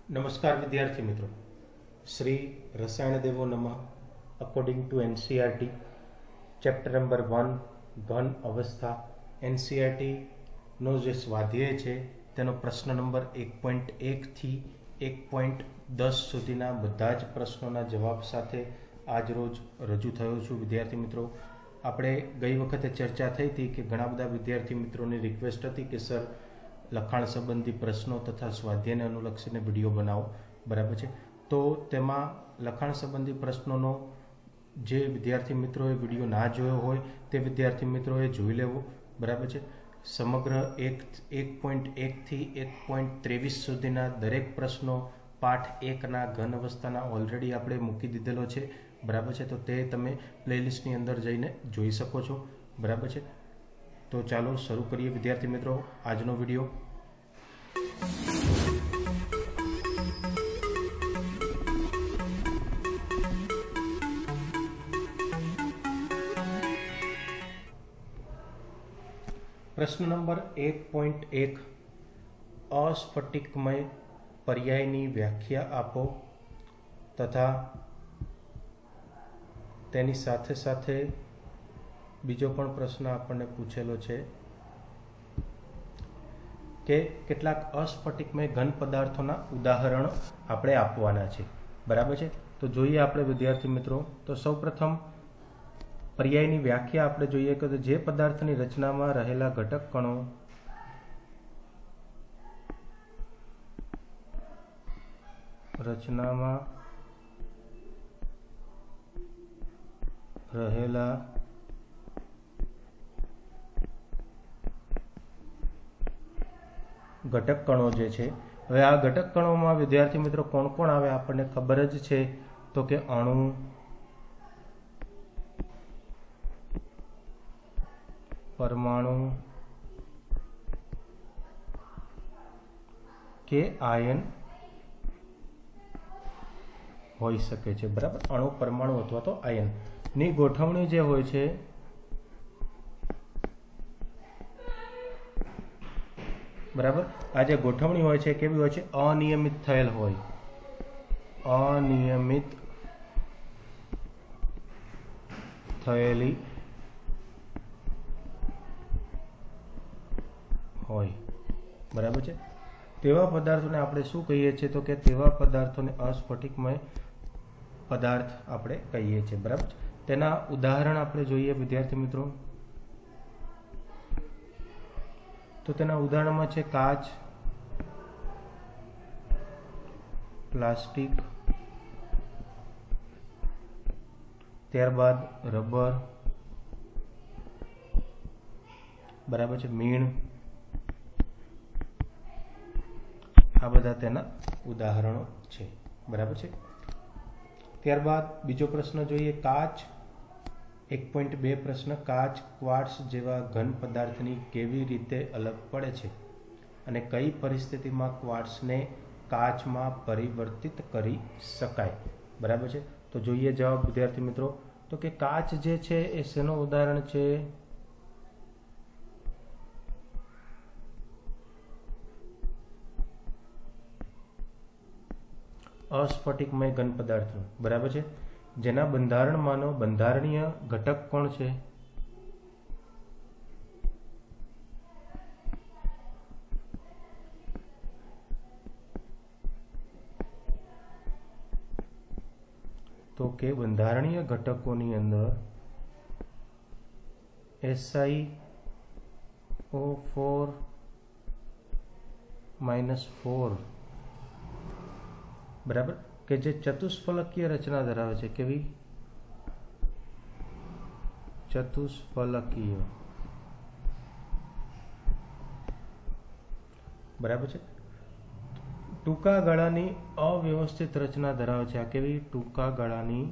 नमस्कार विद्यार्थी मित्रों, श्री रसायन देवो नमः। According to NCERT chapter number 1 घन अवस्था एनसीईआरटी नो जे स्वाध्याय है तेनो प्रश्न नंबर 1.1 थी 1.10 सुधीना बधा ज प्रश्नों जवाब साथे आज रोज रजू थयो छुं। विद्यार्थी मित्रों, આપણે ગઈ વખતે ચર્ચા થઈ હતી કે ઘણા બધા વિદ્યાર્થી મિત્રોની રિક્વેસ્ટ હતી કે સર લખાણ સંબંધી પ્રશ્નો તથા સ્વાધ્યાયને અનુલક્ષીને વિડીયો બનાવો, બરાબર છે। તો તેમાં લખાણ સંબંધી પ્રશ્નોનો જે વિદ્યાર્થી મિત્રોએ વિડીયો ના જોયો હોય તે વિદ્યાર્થી મિત્રોએ જોઈ લેવો, બરાબર છે। સમગ્ર 1.1 થી 1.23 સુધીના દરેક પ્રશ્નો પાઠ 1ના ઘન અવસ્થાના ઓલરેડી આપણે મૂકી દીધેલો છે, બરાબર છે। તો તે તમે પ્લેલિસ્ટની અંદર જઈને જોઈ શકો છો, બરાબર છે। તો ચાલો શરૂ કરીએ વિદ્યાર્થી મિત્રો આજનો વિડીયો। પ્રશ્ન નંબર 1.1 अस्फटिकमय पर्यायनी व्याख्या आपो तथा तेनी साथे साथे बीजो पण प्रश्न आपने पूछेलो छे के केटलाक अस्फटिकमय घन पदार्थोना उदाहरण आपणे आपवाना छे, बराबर छे। तो जोईए आपणे विद्यार्थी मित्रों, तो सौप्रथम पर्यायनी व्याख्या आपणे जोईए के जे पदार्थनी रचनामां रहेला घटक कणो रचनामां रहेला घटक कणों जे छे, हवे आ घटक कणों में विद्यार्थी मित्रों कोण कोण आवे आपने खबर ज छे, तो के अणु, परमाणु के आयन होई सके छे, बराबर। अणु, परमाणु अथवा तो आयन नी गोठवणी जे होय छे बराबर। आ जे गोठवणी होय छे केवी होय छे? अनियमित थयेल होय, अनियमित थयेली होय, बराबर छे। तेवा पदार्थोने आपणे शुं कहीए छीए? तो के तेवा पदार्थोने अस्फटिकमय पदार्थ आपणे कहीए छीए, बराबर। तेना उदाहरण आपणे जोईए विद्यार्थी मित्रों, तो तेना उदाहरणमां छे काच, प्लास्टिक, त्यारबाद रबर, बराबर छे, मीण, आ बधा तेना उदाहरणों छे, बराबर छे। त्यारबाद बीजो प्रश्न जोईए काच 1.2 प्रश्न काच क्वार्ट्स जेवा घन पदार्थनी केवी रीते अलग पड़े छे अने कई परिस्थिति में क्वार्ट्स ने काच में परिवर्तित करी शकाय, बराबर छे। तो जोईए जवाब विद्यार्थी मित्रों, तो के काच जे छे ए शेनो उदाहरण छे? अस्फटिकमय घन पदार्थ, बराबर है। जेना बंधारण मानो बंधारणीय घटक कोण छे? तो के बंधारणीय घटकोनी अंदर SiO4 बराबर के जे चतुष्फलकीय रचना धरावे छे, केवी? चतुष्फलकीय, बराबर छे। टूंका गाळानी अव्यवस्थित रचना धरावे छे, आ केवी? टूंका गाळानी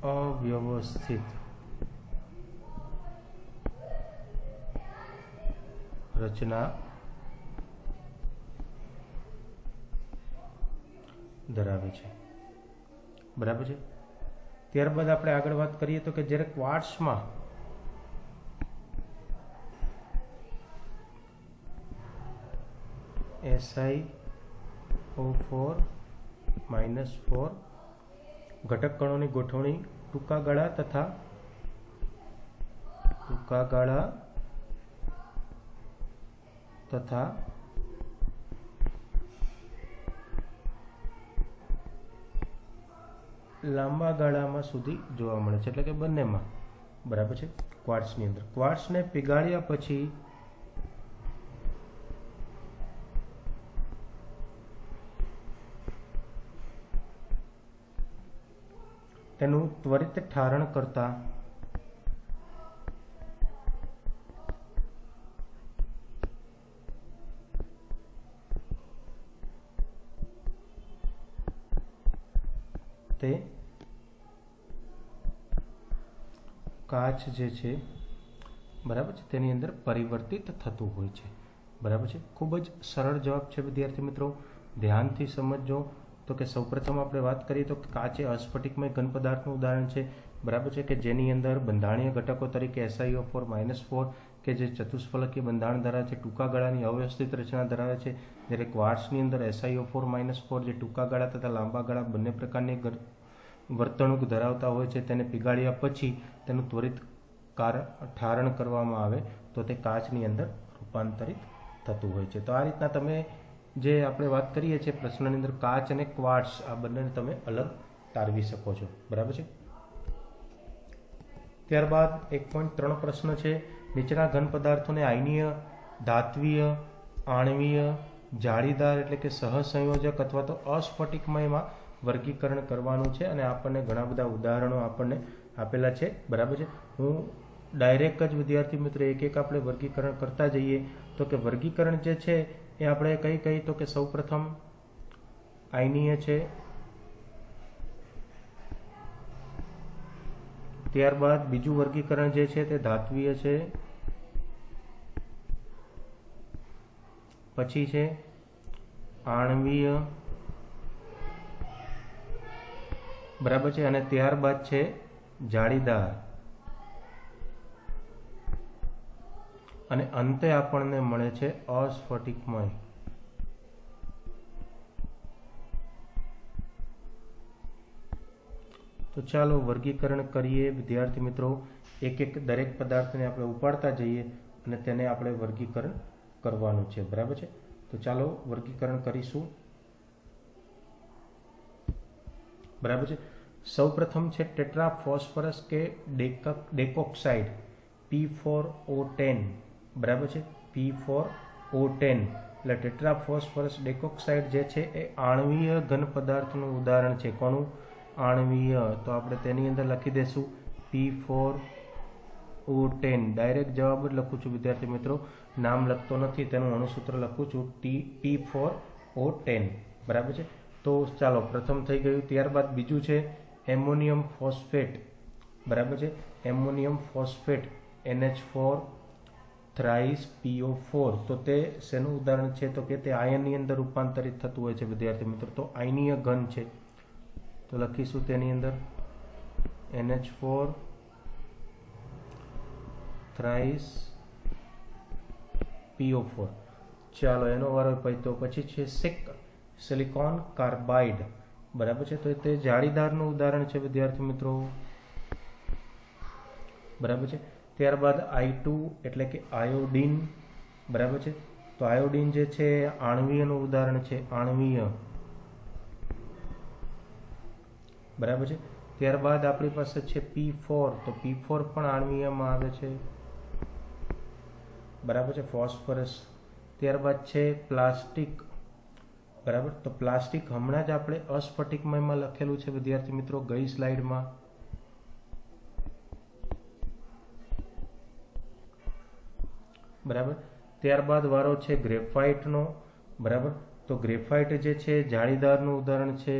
अव्यवस्थित रचना धरावे छे, बराबर है। ત્યારબાદ આપણે આગળ વાત કરીએ તો કે જ્યારે ક્વાર્ટ્સમાં SiO4 -4 ઘટક કણોની ગોઠવણી ટૂંકા ગાળા તથા લાંબા ગાળામાં સુધી જોવા મળે છે, એટલે કે બંનેમાં, બરાબર છે. ક્વાર્ટ્સની અંદર ક્વાર્ટ્સને પીગાળ્યા પછી તેનું ત્વરિત ઠારણ કરતા તે કાચ જે છે, બરાબર છે, તેની અંદર પરિવર્તિત થતું હોય છે, બરાબર છે. ખૂબ જ સરળ જવાબ છે વિદ્યાર્થી મિત્રો, ધ્યાનથી સમજજો. તો કે સૌપ્રથમ આપણે વાત કરીએ તો કાચ એ અસ્ફટિકમય ઘન પદાર્થનું ઉદાહરણ છે, બરાબર છે, કે જેની અંદર બંધારણીય ઘટકો તરીકે SiO4 -4 કે જે ચતુષ્ફલકીય બંધારણ ધરાવે છે, ટૂંકા ગાળાની અવ્યવસ્થિત રચના ધરાવે છે. જ્યારે ક્વાર્ટ્સની અંદર SiO4 -4 જે ટૂંકા ગાળા તથા લાંબા ગાળા બંને પ્રકારની વર્તણૂક ધરાવતા હોય છે, તેને પીગાળ્યા પછી તેનું ત્વરિત ઠારણ કરવામાં આવે તો તે કાચની અંદર રૂપાંતરિત થતું હોય છે. તો આ રીતના તમે જે આપણે વાત કરીએ છીએ પ્રશ્નની અંદર કાચ અને ક્વાર્ટ્સ આ બંનેને તમે અલગ તારવી શકો છો, બરાબર છે. ત્યારબાદ 1.3 પ્રશ્ન છે, નીચેના ઘન પદાર્થોને આયનીય, ધાત્વીય, આણવીય, જાળીદાર એટલે કે સહસંયોજક અથવા તો અસ્ફટિકમયમાં વર્ગીકરણ કરવાનું છે, અને આપણને ઘણા બધા ઉદાહરણો આપણને આપેલા છે, બરાબર છે. હું ડાયરેક્ટ જ વિદ્યાર્થી મિત્રો એક આપણે વર્ગીકરણ કરતા જઈએ. તો કે વર્ગીકરણ જે છે એ આપણે કઈ તો કે સૌપ્રથમ આયનીય છે, ત્યારબાદ બીજું વર્ગીકરણ જે છે તે ધાત્વીય છે, પછી છે આણવીય, બરાબર છે, અને ત્યારબાદ છે જાળીદાર, અને અંતે આપણને મળે છે અસ્ફટિકમય. તો ચાલો વર્ગીકરણ કરીએ વિદ્યાર્થી મિત્રો. એક દરેક પદાર્થને આપણે ઉપાડતા જઈએ અને તેને આપણે વર્ગીકરણ કરવાનું છે, બરાબર છે. તો ચાલો વર્ગીકરણ કરીશું, બરાબર છે. સૌપ્રથમ છે ટેટ્રા ફોસ્ફરસ કે ડેકોક્સાઇડ P4O10, બરાબર છે, P4O10 એટલે ટેટ્રા ફોસ્ફરસ ડેકોક્સાઇડ જે છે એ આણવીય ઘન પદાર્થનું ઉદાહરણ છે. કોનું? આણવીય. તો આપણે તેની અંદર લખી દઈશું P4O10. ડાયરેક્ટ જવાબ જ લખું છું વિદ્યાર્થી મિત્રો, નામ લખતો નથી, તેનું અણુસૂત્ર લખું છું P4O10, બરાબર છે. તો ચાલો પ્રથમ થઈ ગયું. ત્યારબાદ બીજું છે એમોનિયમ ફોસ્ફેટ, બરાબર છે, ammonium phosphate NH4 thrice PO4. તો તે શેનું ઉદાહરણ છે? તો કે તે આયનની અંદર રૂપાંતરિત થતું હોય છે વિદ્યાર્થી મિત્રો. તો આયનીય ઘન છે, તો લખીશું તેની અંદર NH4 થ્રાઇસ PO4. ચાલો એનો વારો પૈતો. પછી છે સિલિકોન કાર્બાઇડ, બરાબર છે, તો તે જાળીદારનું ઉદાહરણ છે વિદ્યાર્થી મિત્રો, બરાબર છે. ત્યારબાદ I2 એટલે કે આયોડીન, બરાબર છે, તો આયોડીન જે છે આણવીયનું ઉદાહરણ છે, આણવીય, બરાબર છે. ત્યારબાદ આપણી પાસે છે P4, તો P4 પણ આણવીયમાં આવે છે, બરાબર છે, ફોસ્ફરસ. ત્યારબાદ છે પ્લાસ્ટિક, બરાબર, તો પ્લાસ્ટિક હમણાં જ આપણે અસ્ફટિકમયમાં લખેલું છે વિદ્યાર્થી મિત્રો ગઈ સ્લાઇડમાં, બરાબર. ત્યારબાદ વારો છે ગ્રેફાઇટનો, બરાબર, તો ગ્રેફાઇટ જે છે જાળીદારનું ઉદાહરણ છે,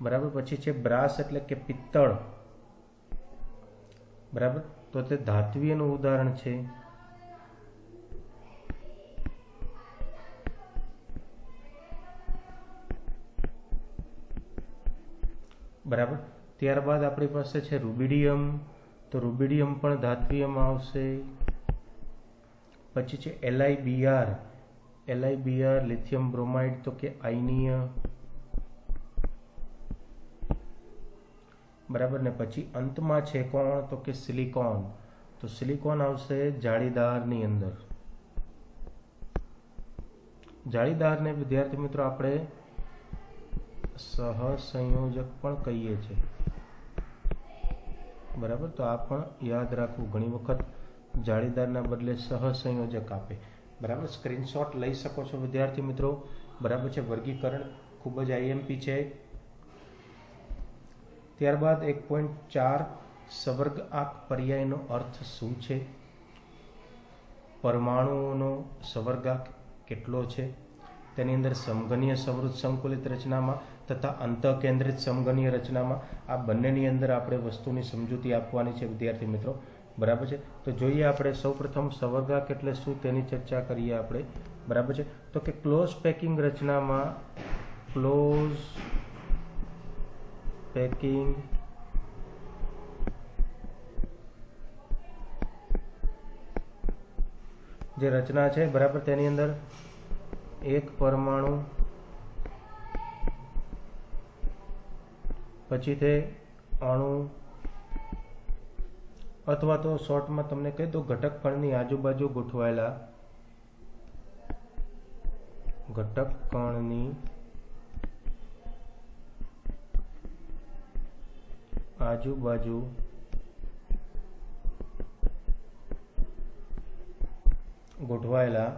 બરાબર. પછી છે બ્રાસ એટલે કે પિત્તળ, બરાબર, તો તે ધાત્વીયનું ઉદાહરણ છે, બરાબર. ત્યારબાદ આપણી પાસે છે રૂબિડિયમ, તો તો રૂબિડિયમ પણ ધાત્વિયમાં આવશે. પછી છે LiBr, લિથિયમ બ્રોમાઇડ તો કે આયનીય, બરાબર ને. પછી અંતમાં છે કોણ તો કે સિલિકોન, તો સિલિકોન આવશે જાળીદારની અંદર. જાળીદારને વિદ્યાર્થી મિત્રો આપણે સહસંયોજક પણ કહીએ છીએ, બરાબર. તો આ પણ યાદ રાખવું, ઘણી વખત જાળીદારના બદલે સહસંયોજક આપે, બરાબર. સ્ક્રીનશોટ લઈ શકો છો વિદ્યાર્થી મિત્રો, બરાબર છે. વર્ગીકરણ ખૂબ જ IMP છે. ત્યારબાદ 1.4 સવર્ગાંક પર્યાયનો અર્થ શું છે? પરમાણુઓનો સવર્ગાંક કેટલો છે? તેની અંદર સમઘનીય સમૃદ્ધ સંકુલિત રચનામાં તથા અંતઃકેન્દ્રિત સમઘનીય રચનામાં, આ બંનેની અંદર આપણે વસ્તુની સમજૂતી આપવાની છે વિદ્યાર્થી મિત્રો, બરાબર છે. તો જોઈએ આપણે સૌપ્રથમ સવર્ગાંક એટલે શું તેની ચર્ચા કરીએ આપણે, બરાબર છે. તો કે ક્લોઝ પેકિંગ રચનામાં, ક્લોઝ પેકિંગ જે રચના છે, બરાબર, તેની અંદર એક પરમાણુ, પછી તે અણુ, અથવા તો શોર્ટમાં તમને કહી દો ઘટક કણની આજુબાજુ ગોઠવાયેલા, ઘટક કણની આજુબાજુ ગોઠવાયેલા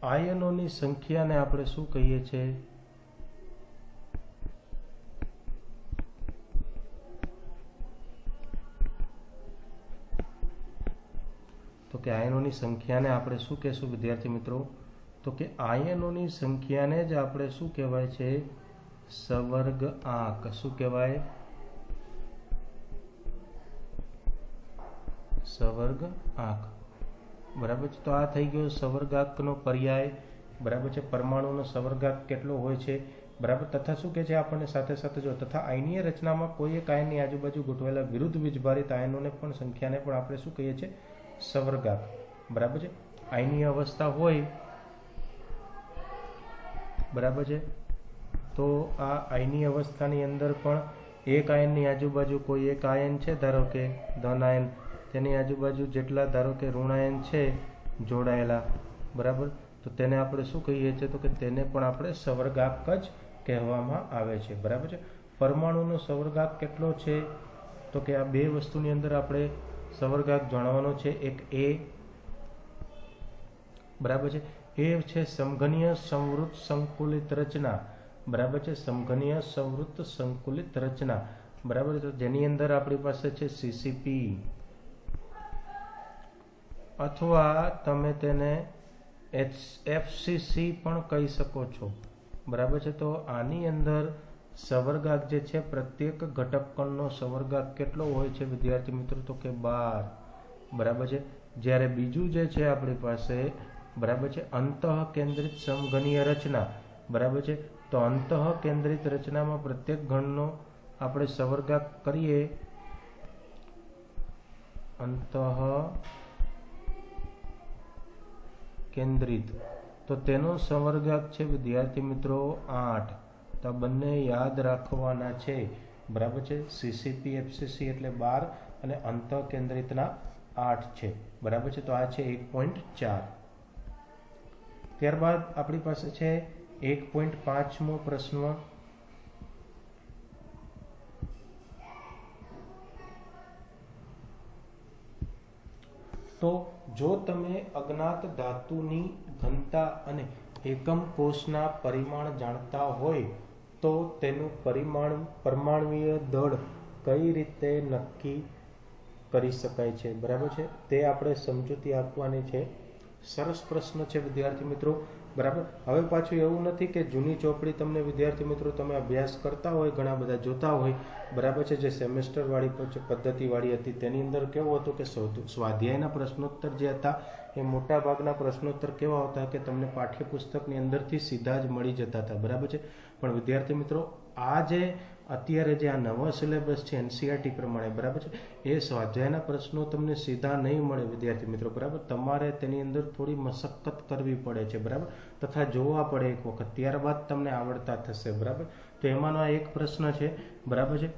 આયનોની સંખ્યાને આપણે શું કહીએ છીએ? તો કે આયનોની સંખ્યાને આપણે શું કહેશું વિદ્યાર્થી મિત્રો? તો કે આયનોની સંખ્યાને જ આપણે શું કહેવાય છે? સવર્ગાંક. શું કહેવાય? સવર્ગાંક, બરાબર છે. તો આ થઈ ગયો સવર્ગાંકનો પર્યાય, બરાબર છે. પરમાણુનો સવર્ગાંક કેટલો હોય છે, બરાબર. તથા શું કહે છે આપણને સાથે સાથે જો તથા આયનીય રચનામાં કોઈ એક આયનની આજુબાજુ ગોઠવાયેલા વિરુદ્ધ વીજભારિત આયનોને પણ સંખ્યાને પણ આપણે શું કહીએ છીએ? સવર્ગાંક, બરાબર છે. આયનીય અવસ્થા હોય, બરાબર છે, તો આ આયનીય અવસ્થાની અંદર પણ એક આયનની આજુબાજુ કોઈ એક આયન છે, ધારો કે ધન આયન, તેની આજુબાજુ જેટલા ધારો કે ઋણ આયન છે જોડાયેલા, બરાબર, તો તેને આપણે શું કહીએ છીએ? તો કે તેને પણ આપણે સવર્ગાંક જ કહેવામાં આવે છે, બરાબર છે. પરમાણુનો સવર્ગાંક કેટલો છે? તો કે આ બે વસ્તુની અંદર આપણે સવર્ગાંક જાણવાનો છે. એક એ, બરાબર છે, એ છે સમઘનીય સંવૃત સંકુલિત રચના, બરાબર છે. સમઘનીય સંવૃત સંકુલિત રચના, બરાબર છે. તો જેની અંદર આપણી પાસે છે CCP, અથવા તમે તેને FCC પણ કહી શકો છો, બરાબર છે. તો આની અંદર સવર્ગાંક જે છે, પ્રત્યેક ઘટક કણનો સવર્ગાંક કેટલો હોય છે વિદ્યાર્થી મિત્રો? તો કે 12, બરાબર છે. જ્યારે બીજું જે છે આપણી પાસે, બરાબર છે, અંતઃકેન્દ્રિત સમઘનીય રચના, બરાબર છે. તો અંતઃકેન્દ્રિત રચનામાં પ્રત્યેક ઘનનો આપણે સવર્ગાંક કરીએ, અંતઃકેન્દ્રિત, તો તેનો સવર્ગાંક છે વિદ્યાર્થી મિત્રો 8. તો આ બંને યાદ રાખવાના છે, બરાબર છે. CCP FCC એટલે 12 અને અંતઃકેન્દ્રિતના 8 છે, બરાબર છે. તો આ છે 1.4. ત્યારબાદ આપણી પાસે છે 1.5મો પ્રશ્ન. તો જો તમે અજ્ઞાત ધાતુની ઘનતા અને એકમ કોષના પરિમાણ જાણતા હોય તો તેનું પરમાણુય દળ કઈ રીતે નક્કી કરી શકાય છે, બરાબર છે, તે આપણે સમજૂતી આપવાની છે. સરસ પ્રશ્ન છે વિદ્યાર્થી મિત્રો, બરાબર. હવે પાછું એવું નથી કે જૂની ચોપડી તમને વિદ્યાર્થી મિત્રો તમે અભ્યાસ કરતા હોય, ઘણા બધા જોતા હોય, બરાબર છે, જે સેમેસ્ટરવાળી પદ્ધતિવાળી હતી, તેની અંદર કેવું હતું કે સ્વાધ્યાયના પ્રશ્નોત્તર જે હતા એ મોટા ભાગના પ્રશ્નોત્તર કેવા હતા કે તમને પાઠ્યપુસ્તકની અંદરથી સીધા જ મળી જતા હતા, બરાબર છે. પણ વિદ્યાર્થી મિત્રો આ જે અત્યારે જે આ નવો સિલેબસ છે એનસીઆરટી પ્રમાણે, બરાબર છે, એ સ્વાધ્યાયના પ્રશ્નો તમને સીધા નહીં મળે વિદ્યાર્થી મિત્રો, બરાબર. તમારે તેની અંદર થોડી મશક્કત કરવી પડે છે, બરાબર, તથા જોવા પડે એક વખત, ત્યારબાદ તમને આવડતા થશે, બરાબર. તો એમાંનો આ એક પ્રશ્ન છે, બરાબર છે.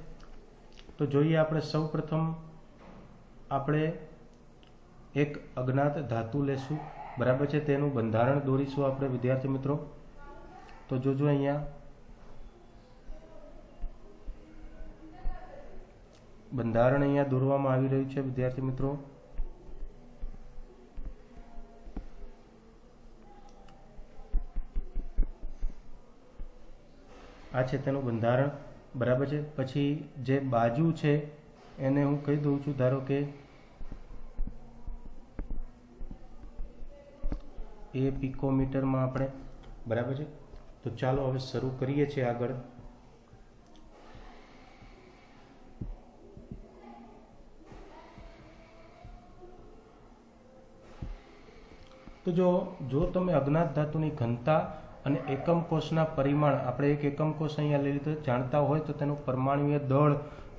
તો જોઈએ આપણે સૌ પ્રથમ આપણે એક અજ્ઞાત ધાતુ લેશું, બરાબર છે, તેનું બંધારણ દોરીશું આપણે વિદ્યાર્થી મિત્રો. તો જોજો અહીંયા બંધારણ અહીંયા દોરવામાં આવી રહ્યું છે વિદ્યાર્થી મિત્રો. આ છે તેનું બંધારણ, બરાબર છે. પછી જે બાજુ છે એને હું કહી દઉં છું, ધારો કે એ પિકોમીટરમાં આપણે, બરાબર છે. તો ચાલો હવે શરૂ કરીએ છીએ આગળ. તો જો તમે અજ્ઞાત ધાતુની ઘનતા અને એકમ કોષના પરિમાણ, આપણે એક એકમ કોષ અહીંયા લઈ લીધો, જાણતા હોય તો તેનું પરમાણુય દળ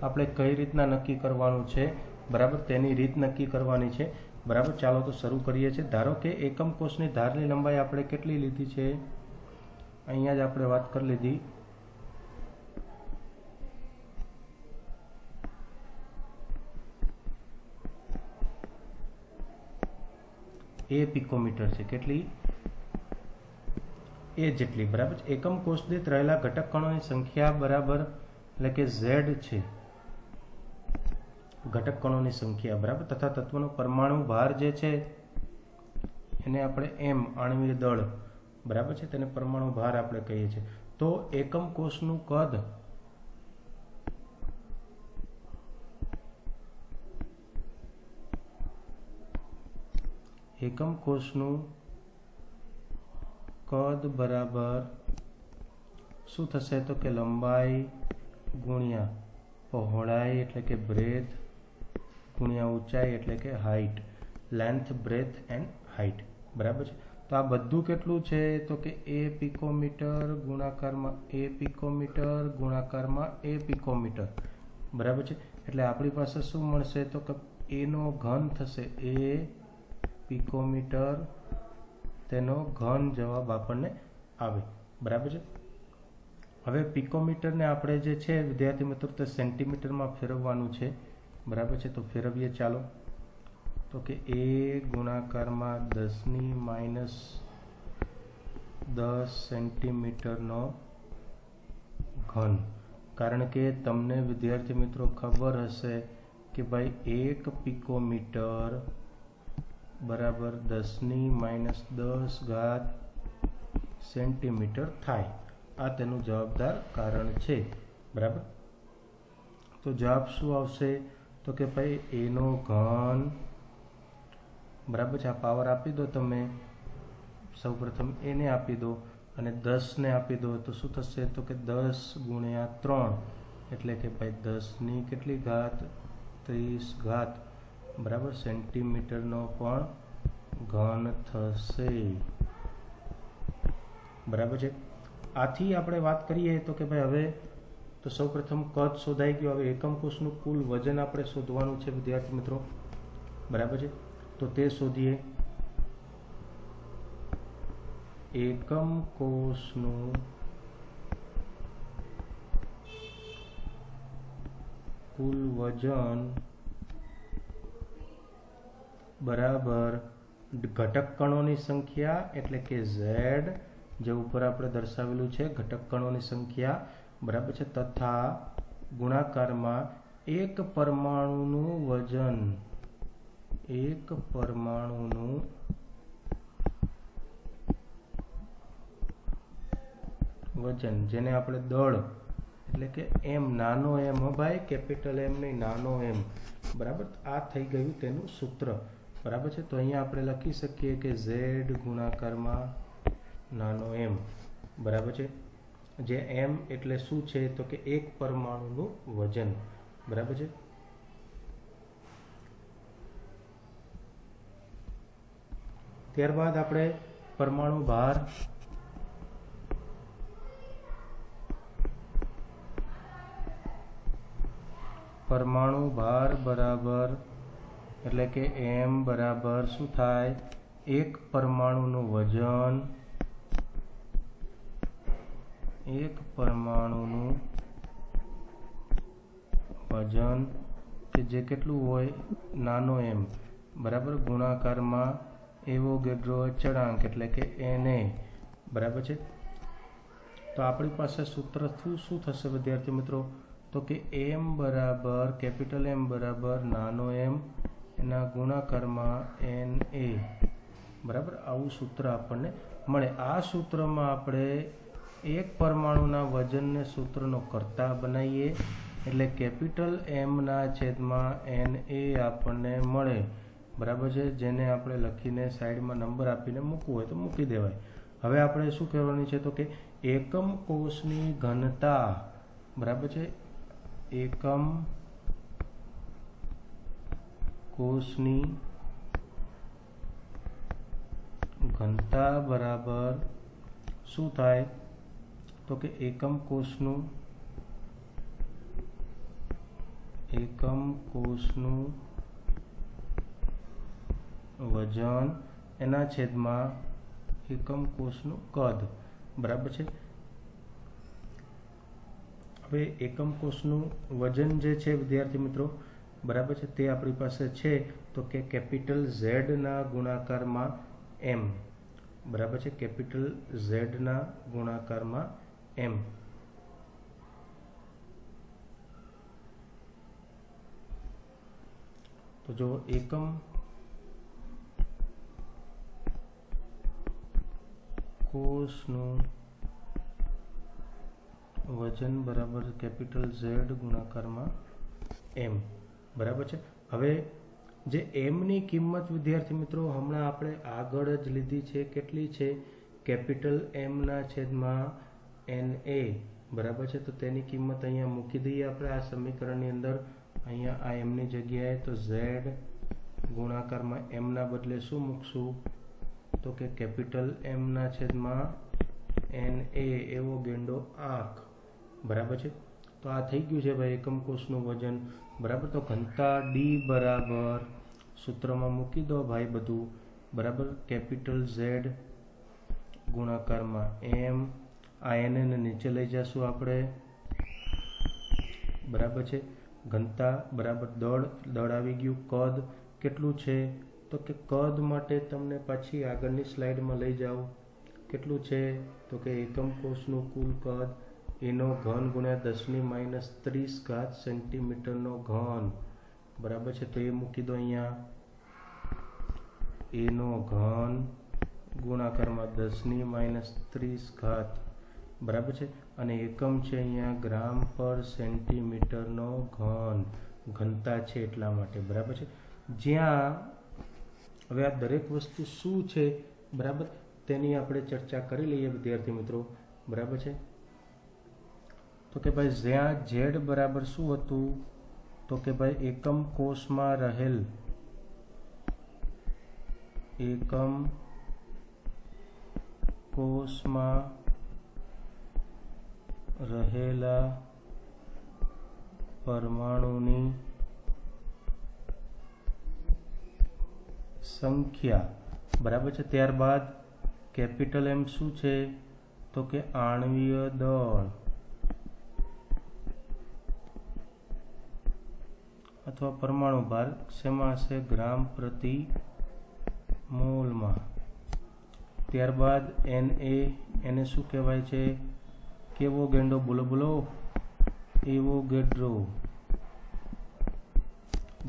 આપણે કઈ રીતના નક્કી કરવાનું છે, બરાબર, તેની રીત નક્કી કરવાની છે, બરાબર. ચાલો તો શરૂ કરીએ છીએ. ધારો કે એકમ કોષની ધારની લંબાઈ આપણે કેટલી લીધી છે, અહીંયા જ આપણે વાત કરી લીધી, એ પિકોમીટર છે. કેટલી? એ જેટલી, બરાબર. એકમ કોષ દીઠ રહેલા ઘટક કણોની સંખ્યા બરાબર, એટલે કે ઝેડ છે ઘટક કણોની સંખ્યા, બરાબર, તથા તત્વનો પરમાણુ ભાર જે છે એને આપણે એમ, આણ્વીય દળ, બરાબર છે, તેને પરમાણુ ભાર આપણે કહીએ છીએ. તો એકમ કોષનું કદ બરાબર શું થશે, તો કે લંબાઈ ગુણ્યા પહોળાઈ એટલે કે બ્રેથ ગુણ્યા ઊંચાઈ એટલે કે height, length, breadth and height, બરાબર છે. તો આ બધું કેટલું છે, તો કે એ પિકોમીટર ગુણાકારમાં એ પિકોમીટર ગુણાકારમાં એ પિકોમીટર, બરાબર છે. એટલે આપણી પાસે શું મળશે, તો કે એનો ઘન થશે એ પિકોમીટર, તેનો ઘન જવાબ આપણને આવે, બરાબર છે. હવે પિકોમીટરને આપણે જે છે વિદ્યાર્થી મિત્રો તે સેન્ટીમીટરમાં ફેરવવાનું છે, બરાબર છે. તો ફેરવીએ ચાલો. તો કે એ ગુણાકારમાં 10⁻10 સેન્ટીમીટરનો ઘન. કારણ કે તમને વિદ્યાર્થી મિત્રો ખબર હશે કે ભાઈ 1 પિકોમીટર બરાબર 10⁻10 સેન્ટીમીટર થાય. આ તેનું જવાબદાર કારણ છે, બરાબર. તો જવાબ શું આવશે, તો કે ભાઈ એનો ઘન, બરાબર છે. આ પાવર આપી દો તમે, સૌપ્રથમ એને આપી દો અને 10 ને આપી દો, તો શું થશે, તો કે 10 ગુણ્યા 3 એટલે કે ભાઈ 10ની કેટલી ઘાત, 30 ઘાત, બરાબર, સેન્ટીમીટરનો પણ ઘન થશે, બરાબર છે. આથી આપણે વાત કરીએ તો કે ભાઈ હવે તો સૌપ્રથમ કદ શોધાઈ ગયું. હવે એકમ કોષનું કુલ વજન આપણે શોધવાનું છે વિદ્યાર્થી મિત્રો, બરાબર છે. તો તે શોધીએ. એકમ કોષનું કુલ વજન બરાબર ઘટક કણોની સંખ્યા એટલે કે ઝેડ, જે ઉપર આપણે દર્શાવેલું છે ઘટક કણોની સંખ્યા, બરાબર છે, તથા ગુણાકારમાં એક પરમાણુનું વજન, એક પરમાણુનું વજન, જેને આપણે દળ એટલે કે એમ, નાનો એમ, ભાઈ કેપિટલ એમ નહીં, નાનો એમ, બરાબર. આ થઈ ગયું તેનું સૂત્ર, બરાબર છે. તો અહીંયા આપણે લખી શકીએ કે ઝેડ ગુણાકારમાં નાનો એમ, બરાબર છે. જે એમ એટલે શું છે, તો કે એક પરમાણુનું વજન, બરાબર છે. ત્યારબાદ આપણે પરમાણુ ભાર परमाणु भार बराबर એટલે કે m બરાબર શું થાય, એક પરમાણુનું વજન, એક પરમાણુનું વજન કે જે કેટલું હોય, નાનો m બરાબર ગુણાકારમાં એવોગેડ્રો અચળાંક એટલે કે Na બરાબર છે। તો આપણી પાસે સૂત્ર શું થશે વિદ્યાર્થી મિત્રો, તો કે m બરાબર કેપિટલ M બરાબર નાનો m એના ગુણાકારમાં Na બરાબર, આવું સૂત્ર આપણને મળે। આ સૂત્રમાં આપણે એક પરમાણુના વજનને સૂત્રનો કર્તા બનાવીએ એટલે કેપિટલ M ના છેદમાં Na આપણને મળે બરાબર છે, જેને આપણે લખીને સાઈડમાં નંબર આપીને મૂકવું હોય તો મૂકી દેવાય। હવે આપણે શું કહેવાનું છે, તો કે એકમ કોષની ઘનતા બરાબર છે, એકમ કોષની ઘનતા બરાબર શું થાય, તો કે એકમ કોષનું વજન એના છેદમાં એકમ કોષનું કદ બરાબર છે। હવે એકમ કોષનું વજન જે છે વિદ્યાર્થી મિત્રો બરાબર છે, તે આપણી પાસે છે તો કે કેપિટલ Z ના ગુણાકારમાં m બરાબર છે, કેપિટલ Z ના ગુણાકારમાં m। તો જો એકમ કોષનું વજન બરાબર કેપિટલ Z ગુણાકારમાં m બરાબર છે। હવે જે m ની કિંમત વિદ્યાર્થી મિત્રો હમણાં આપણે આગળ જ લીધી છે, કેટલી છે, કેપિટલ M ના છેદમાં Na બરાબર છે। તો તેની કિંમત અહીંયા મૂકી દઈએ આપણે આ સમીકરણની અંદર, અહીંયા આ m ની જગ્યાએ, તો Z ગુણાકારમાં m ના બદલે શું મૂકશું, તો કે કેપિટલ M ના છેદમાં Na એવો ગેંડો આંક બરાબર છે। તો આ થઈ ગયું છે ભાઈ એકમ કોષનું વજન બરાબર। તો ઘનતા D બરાબર સૂત્રમાં મૂકી દો ભાઈ બધું બરાબર, કેપિટલ Z ગુણાકારમાં m, આ Na ને નીચે લઈ જશું આપણે બરાબર છે, ઘનતા બરાબર દળ આવી ગયું, કદ કેટલું છે, તો કે કદ માટે તમને પાછી આગળની સ્લાઇડમાં લઈ જાઓ, કેટલું છે, તો કે એકમ કોષનું કુલ કદ એનો ઘન ગુણ્યા 10⁻³ સેન્ટીમીટરનો ઘન બરાબર છે। તો એ મૂકી દો અહીંયા, એનો ઘન ગુણાકારમાં 10⁻³ બરાબર છે, અને એકમ છે અહીંયા ગ્રામ પર સેન્ટીમીટરનો ઘન, ઘનતા છે એટલા માટે બરાબર છે। જ્યાં હવે આ દરેક વસ્તુ શું છે બરાબર તેની આપણે ચર્ચા કરી લઈએ વિદ્યાર્થી મિત્રો બરાબર છે। તો કે ભાઈ જ્યાં Z બરાબર શું હતું, તો કે ભાઈ એકમ કોષમાં રહેલ, એકમ કોષમાં રહેલા પરમાણુની સંખ્યા બરાબર છે। ત્યારબાદ કેપિટલ M શું છે, તો કે આણ્વીય દળ અથવા પરમાણુ ભાર, શેમાં હશે, ગ્રામ પ્રતિ મોલમાં। ત્યારબાદ Na શું કહેવાય છે, કેવો ગેંડો, બોલો બોલો, એવોગેડ્રો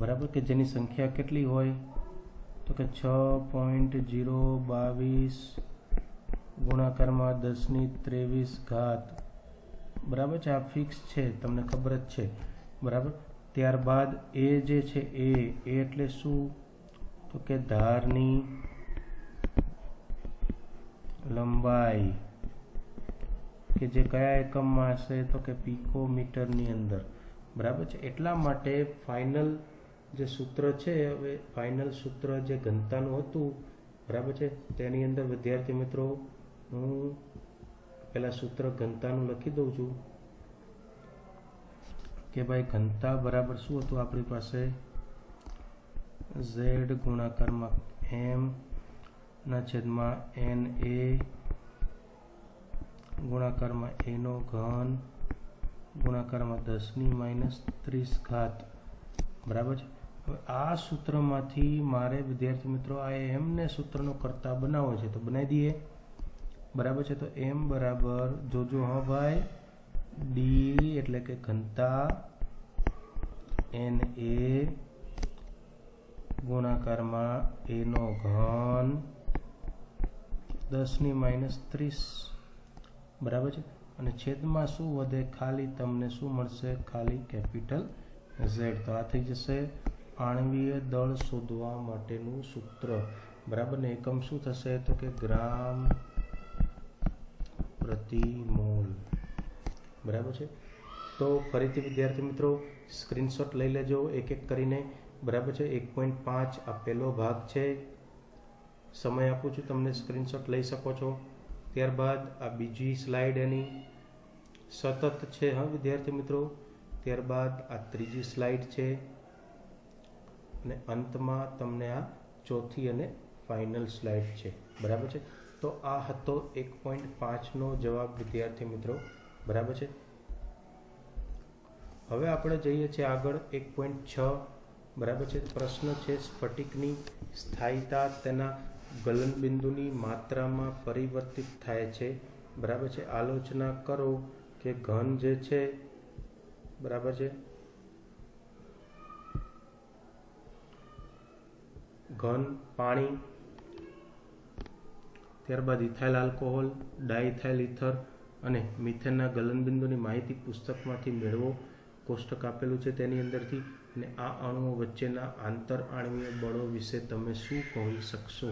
બરાબર, કે જેની સંખ્યા કેટલી હોય, તો કે 6.022 ગુણાકારમાં 10⁻³ બરાબર છે। આ ફિક્સ છે, તમને ખબર જ છે બરાબર। ત્યારબાદ એ જે છે એ એટલે શું, તો કે ધારની લંબાઈ કે જે કયા એકમમાં હશે, તો કે પિકોમીટરની અંદર બરાબર છે। એટલા માટે ફાઇનલ જે સૂત્ર છે, હવે ફાઇનલ સૂત્ર જે ઘનતાનું હતું બરાબર છે, તેની અંદર વિદ્યાર્થી મિત્રો હું પહેલાં સૂત્ર ઘનતાનું લખી દઉં છું કે ભાઈ ઘનતા બરાબર શું હતું આપણી પાસે z ગુણાકારમાં m ના છેદમાં n a ગુણાકારમાં a નો ઘન ગુણાકારમાં 10⁻³ ઘાત બરાબર છે। હવે આ સૂત્રમાંથી મારે વિદ્યાર્થી મિત્રો આ m ને સૂત્રનો કરતા બનાવવો છે તો બનાવી દઈએ બરાબર છે। તો m બરાબર જોજો હા ભાઈ d એટલે કે ઘનતા na ગુણાકારમાં a નો ઘન 10⁻³ બરાબર છે અને છેદમાં શું વધે ખાલી તમને શું મળશે ખાલી કેપિટલ Z। તો આ થઈ જશે આણ્વીય દળ શોધવા માટેનું સૂત્ર બરાબર ને એકમ શું થશે તો કે ગ્રામ પ્રતિ મોલ બરાબર છે। તો ફરીથી વિદ્યાર્થી મિત્રો સ્ક્રીનશોટ લઈ લેજો એક એક કરીને બરાબર છે। 1.5 આ પહેલો ભાગ છે, સમય આપું છું તમને, સ્ક્રીનશોટ લઈ શકો છો। ત્યારબાદ આ બીજી સ્લાઇડ એની સતત છે હા વિદ્યાર્થી મિત્રો। ત્યારબાદ આ ત્રીજી સ્લાઇડ છે અને અંતમાં તમને આ ચોથી અને ફાઇનલ સ્લાઇડ છે બરાબર છે। તો આ હતો 1.5 નો જવાબ વિદ્યાર્થી મિત્રો બરાબર છે। હવે આપણે જઈએ છીએ આગળ 1.6 બરાબર છે। પ્રશ્ન છે સ્ફટિકની સ્થાયીતા તેના ગલનબિંદુની માત્રામાં પરિવર્તિત થાય છે બરાબર છે। આલોચના કરો કે ઘન જે છે બરાબર છે ઘન પાણી, ત્યારબાદ ઇથાઇલ આલ્કોહોલ, ડાઇથાઇલ ઇથર અને મિથેનના ગલનબિંદુની માહિતી પુસ્તકમાંથી મેળવો। કોષ્ટક આપેલું છે તેની અંદરથી અને આ અણુઓ વચ્ચેના આંતર આણ્વીય બળો વિશે તમે શું કહી શકશો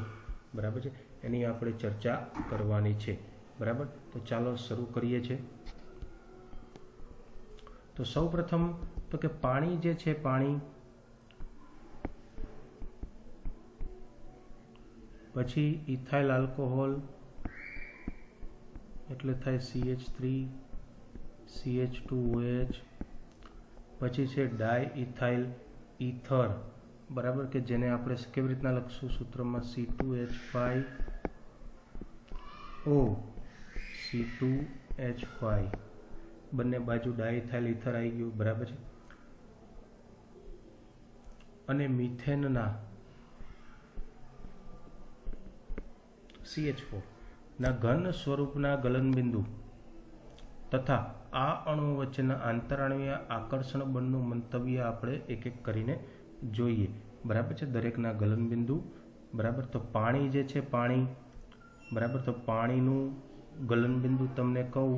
બરાબર છે, એની આપણે ચર્ચા કરવાની છે બરાબર। તો ચાલો શરૂ કરીએ છીએ। તો સૌ પ્રથમ તો કે પાણી જે છે પાણી, પછી ઇથાઇલ આલ્કોહોલ એટલે થાય CH3 CH2OH, પછી છે ડાઇઇથાઇલ ઇથર બરાબર કે જેને આપણે કેવી રીતના લખશું સૂત્રમાં C2H5O C2H5 બંને બાજુ ડાઇથાઇલ ઇથર આવી ગયું બરાબર છે। અને મિથેનના CH4 ના ઘન સ્વરૂપના ગલનબિંદુ તથા આ અણુઓ વચ્ચેના આંતરાણ્વીય આકર્ષણ બળનું મંતવ્ય આપણે એક એક કરીને જોઈએ બરાબર છે, દરેકના ગલનબિંદુ બરાબર। તો પાણી જે છે પાણી બરાબર, તો પાણીનું ગલનબિંદુ તમને કહું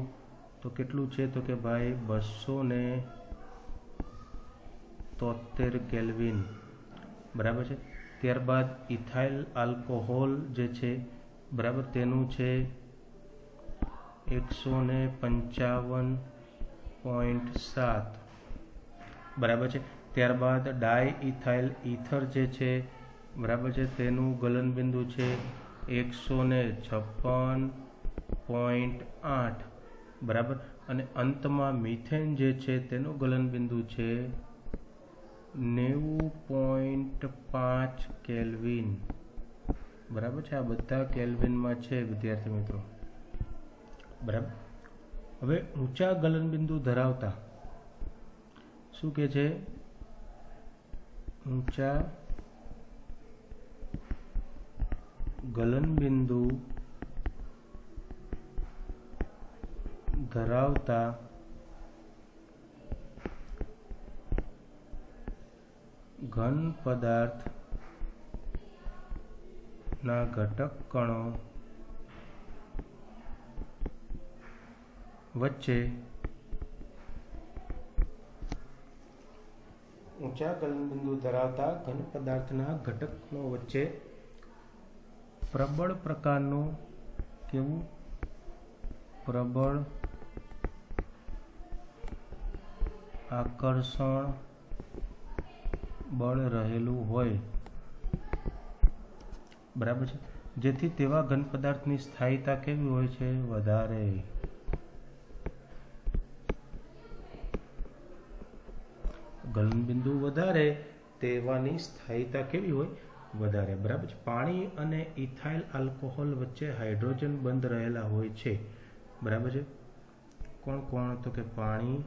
તો કેટલું છે તો કે ભાઈ 273 કેલ્વિન બરાબર છે। ત્યારબાદ ઇથાઇલ આલ્કોહોલ જે છે બરાબર તેનું છે 155.7 બરાબર છે। ત્યારબાદ ડાઇઇથાઇલ ઇથર જે છે બરાબર છે તેનું ગલનબિંદુ છે 156.8 બરાબર। અને અંતમાં મિથેન જે છે તેનું ગલનબિંદુ છે 90.5 કેલ્વિન બરાબર છે। આ બધા કેલ્વિનમાં છે વિદ્યાર્થી મિત્રો બરાબર। હવે ઊંચા ગલનબિંદુ ધરાવતા શું કે છે ઊંચા ગલનબિંદુ ધરાવતા ઘન પદાર્થ ના ઘટક કણો વચ્ચે ઊંચા ગલનબિંદુ ધરાવતા ઘન પદાર્થના ઘટક કણો વચ્ચે પ્રબળ પ્રકારનું કેવું પ્રબળ આકર્ષણ બળ રહેલું હોય બરાબર છે, જેથી તેવા ઘન પદાર્થની સ્થાયીતા કેવી હોય છે વધારે ગલનબિંદુ વધારે તેવાની સ્થાયીતા કેવી હોય? વધારે, બરાબર છે. પાણી અને ઇથાઇલ આલ્કોહોલ વચ્ચે હાઇડ્રોજન બંધ રહેલા હોય છે, બરાબર છે. કોણ કોણ? તો કે પાણી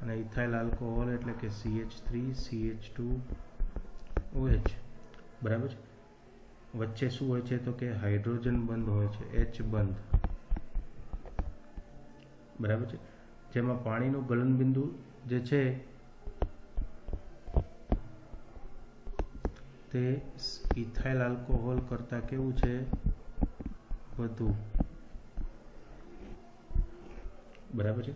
અને ઇથાઇલ આલ્કોહોલ એટલે કે CH3 CH2OH, બરાબર છે. વચ્ચે શું હોય છે? તો કે હાઇડ્રોજન બંધ હોય છે, H બંધ, બરાબર છે. જેમાં પાણીનું ગલનબિંદુ જે છે તે ઇથાઇલ આલ્કોહોલ કરતાં કેવું છે? વધુ, બરાબર છે.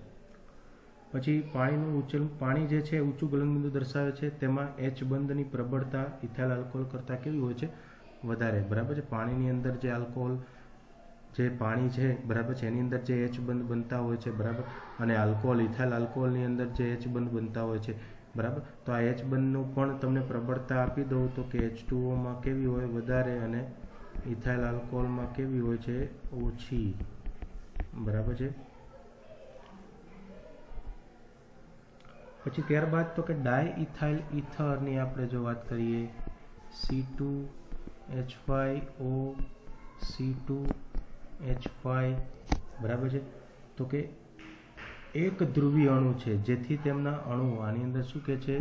પછી પાણી જે છે ઊંચું ગલનબિંદુ દર્શાવે છે, તેમાં H બંધની પ્રબળતા ઇથાઇલ આલ્કોહોલ કરતાં કેવી હોય છે? વધારે, બરાબર છે. પાણીની અંદર જે પાણી છે, બરાબર છે, એની અંદર જે H બંધ બનતા હોય છે, બરાબર, અને ઇથાઇલ આલ્કોહોલની અંદર જે H બંધ બનતા હોય છે, બરાબર. તો આ H બંધનું પણ તમને પ્રબળતા આપી દઉં તો કે H2O માં કેવી હોય? વધારે, અને ઇથાઇલ આલ્કોહોલમાં કેવી હોય છે? ઓછી, બરાબર છે. પછી ત્યારબાદ તો કે ડાય ઇથાઇલ ઇથરની આપણે જો વાત કરીએ, C2H5O C2H5, બરાબર છે. તો કે એક ધ્રુવીય અણુ છે, જેથી તેમના અણુ આની અંદર શું કે છે?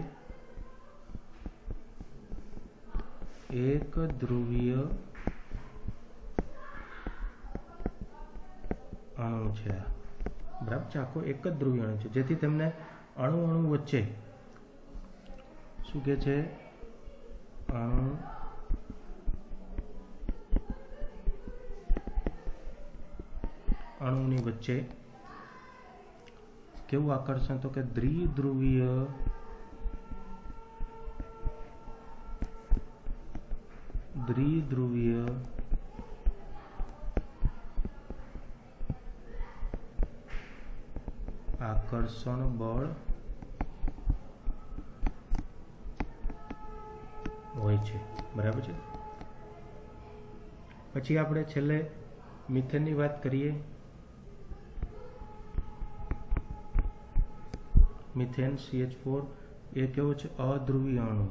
એક ધ્રુવીય અણુ છે, બરાબર છે. આખો એક જ ધ્રુવીય અણુ છે, જેથી તેમને અણુ વચ્ચે શું કે છે? અણુની વચ્ચે કેવું આકર્ષણ? તો કે દ્વિધ્રુવીય આકર્ષણ બળ હોય છે, બરાબર છે. પછી આપણે છેલ્લે મિથેનની વાત કરીએ. મિથેન CH4 એ કેવો છે? અધ્રુવીય અણુ,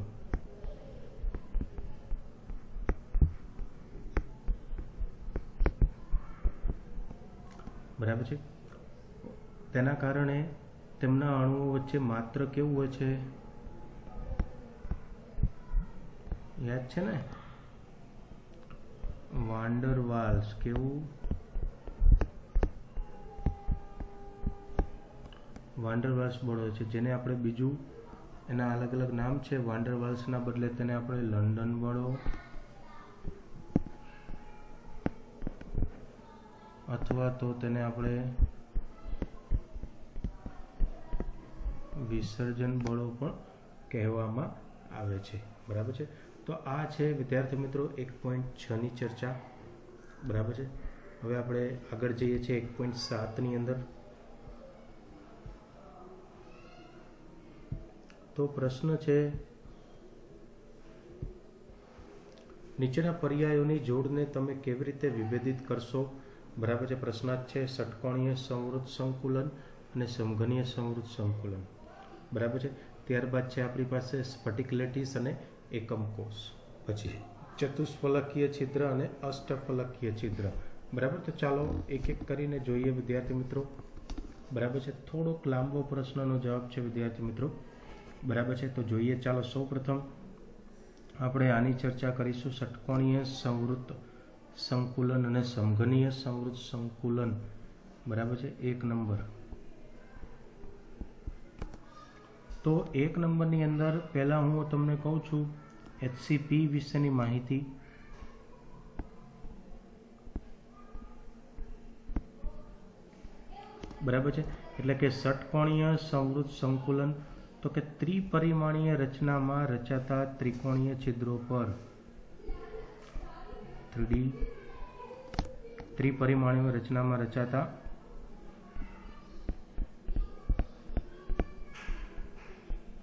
બરાબર છે. તેના કારણે તેમના અણુઓ વચ્ચે માત્ર કેવું હોય છે? યાદ છે ને? વાન્ડર વાલ્સ. કેવું? વાન્ડર વાલ્સ બળ હોય છે, જેને આપણે બીજું એના અલગ અલગ નામ છે. વાન્ડર વાલ્સના બદલે તેને આપણે લંડન બળો અથવા તો તેને આપણે વિસર્જન બળો પણ કહેવામાં આવે છે, બરાબર છે. તો આ છે વિદ્યાર્થી મિત્રો 1.6 ની ચર્ચા, બરાબર છે. હવે આપણે આગળ જઈએ છીએ 1.7 ની અંદર. તો પ્રશ્ન છે, નીચેના પર્યાયોની જોડને તમે કેવી રીતે વિભેદિત કરશો? બરાબર છે. પ્રશ્નાર્થ છે ષટકોણીય સંવૃત સંકુલન અને સમઘનીય સંવૃત સંકુલન, બરાબર છે. ત્યારબાદ છે આપણી પાસે સ્ફટિક લેટીસ અને એકમ કોષ, પછી ચતુષ્ફલકીય છિદ્ર અને અષ્ટફલકીય છિદ્ર, બરાબર. તો ચાલો એક એક કરીને જોઈએ વિદ્યાર્થી મિત્રો, બરાબર છે. થોડોક લાંબો પ્રશ્નનો જવાબ છે વિદ્યાર્થી મિત્રો, બરાબર છે. તો જોઈએ, ચાલો સૌપ્રથમ આપણે આની ચર્ચા કરીશું, ષટકોણીય સંવૃત સંકુલન અને સમઘનીય સંવૃત સંકુલન, બરાબર છે. 1 નંબર. તો 1 નંબરની અંદર પહેલા હું તમને કહું છું HCP વિશેની માહિતી. બરાબર છે. એટલે કે ષટકોણીય સંવૃત સંકુલન તો કે ત્રિપરિમાણીય રચનામાં રચાતા ત્રિકોણીય છિદ્રો પર ત્રિપરિમાણીય રચનામાં રચાતા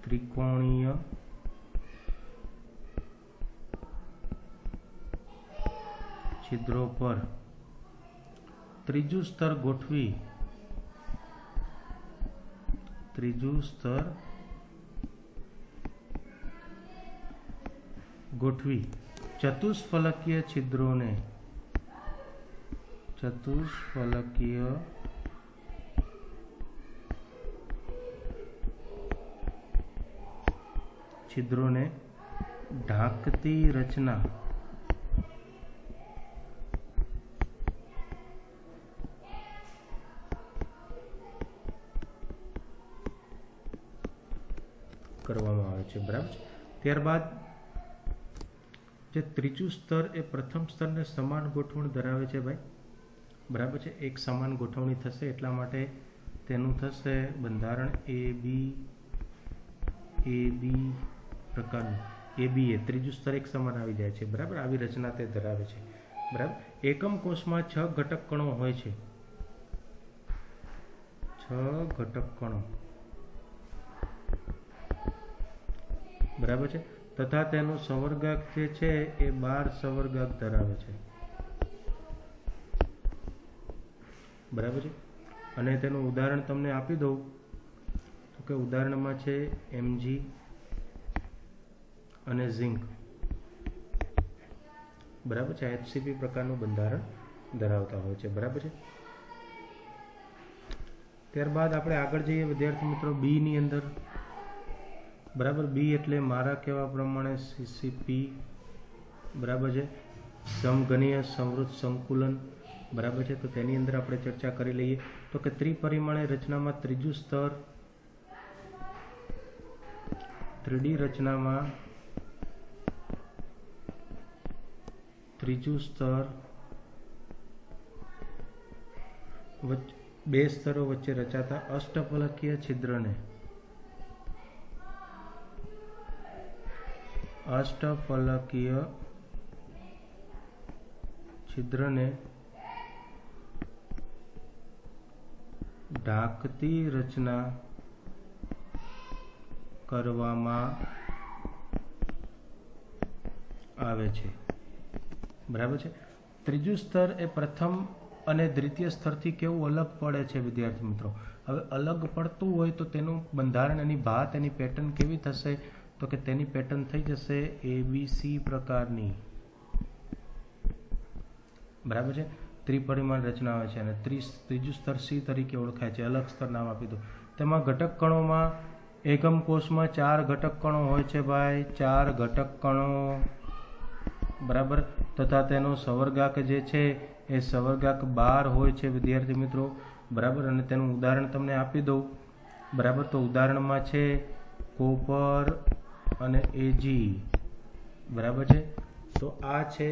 ત્રિકોણીય છિદ્રો પર ત્રીજું સ્તર ગોઠવી ચતુષ્ફલકીય છિદ્રોને ઢાંકતી રચના કરવામાં આવે છે, બરાબર છે। ત્યારબાદ જે ત્રીજું સ્તર એ પ્રથમ સ્તરને સમાન ગોઠવણ ધરાવે છે ભાઈ, બરાબર છે। એક સમાન ગોઠવણી થશે એટલા માટે તેનું થશે બંધારણ એ બી પ્રકારનું। એ બી એ ત્રીજું સ્તર એક સમાન આવી જાય છે, બરાબર। આવી રચના તે ધરાવે છે, બરાબર। એકમ કોષમાં 6 ઘટક કણો હોય છે, 6 ઘટક કણો, બરાબર છે। તથા તેનો સંવર્ગાંક જે છે એ 12 સંવર્ગાંક ધરાવે છે, બરાબર છે। અને તેનું ઉદાહરણ તમને આપી દઉં તો કે ઉદાહરણમાં છે Mg અને ઝિંક, બરાબર છે। HCP પ્રકારનું બંધારણ ધરાવતા હોય છે, બરાબર છે। ત્યારબાદ આપણે આગળ જઈએ વિદ્યાર્થી મિત્રો બી ની અંદર, બરાબર। બી એટલે મારા કહેવા પ્રમાણે CCP, બરાબર છે। સમઘનીય સંવૃત સંકુલન, બરાબર છે। તો તેની અંદર આપણે ચર્ચા કરી લઈએ તો કે ત્રિપરિમાણીય રચનામાં ત્રીજું સ્તર, 3D રચનામાં ત્રીજું સ્તર બે સ્તરો વચ્ચે રચાતા અષ્ટફલકીય છિદ્રને ઢાંકતી રચના કરવામાં આવે છે, બરાબર છે। ત્રીજું સ્તર એ પ્રથમ અને દ્વિતીય સ્તરથી કેવું અલગ પડે છે વિદ્યાર્થી મિત્રો? હવે અલગ પડતું હોય તો તેનું બંધારણ, એની ભાત, એની પેટર્ન કેવી થશે તો કે તેની પેટર્ન થઈ જશે ABC પ્રકારની, બરાબર છે। ત્રિપરિમાણ રચના હોય છે અને ત્રીજું સ્તર C તરીકે ઓળખાય છે, અલગ સ્તર નામ આપી દો। તેમાં ઘટક કણોમાં એકમ કોષમાં 4 ઘટક કણો હોય છે ભાઈ, 4 ઘટક કણો, બરાબર। તથા તેનો સંવર્ગાંક જે છે એ સંવર્ગાંક 12 હોય છે વિદ્યાર્થી મિત્રો, બરાબર। અને તેનું ઉદાહરણ તમને આપી દઉં, બરાબર। તો ઉદાહરણમાં છે કોપર અને Ag, બરાબર છે। તો આ છે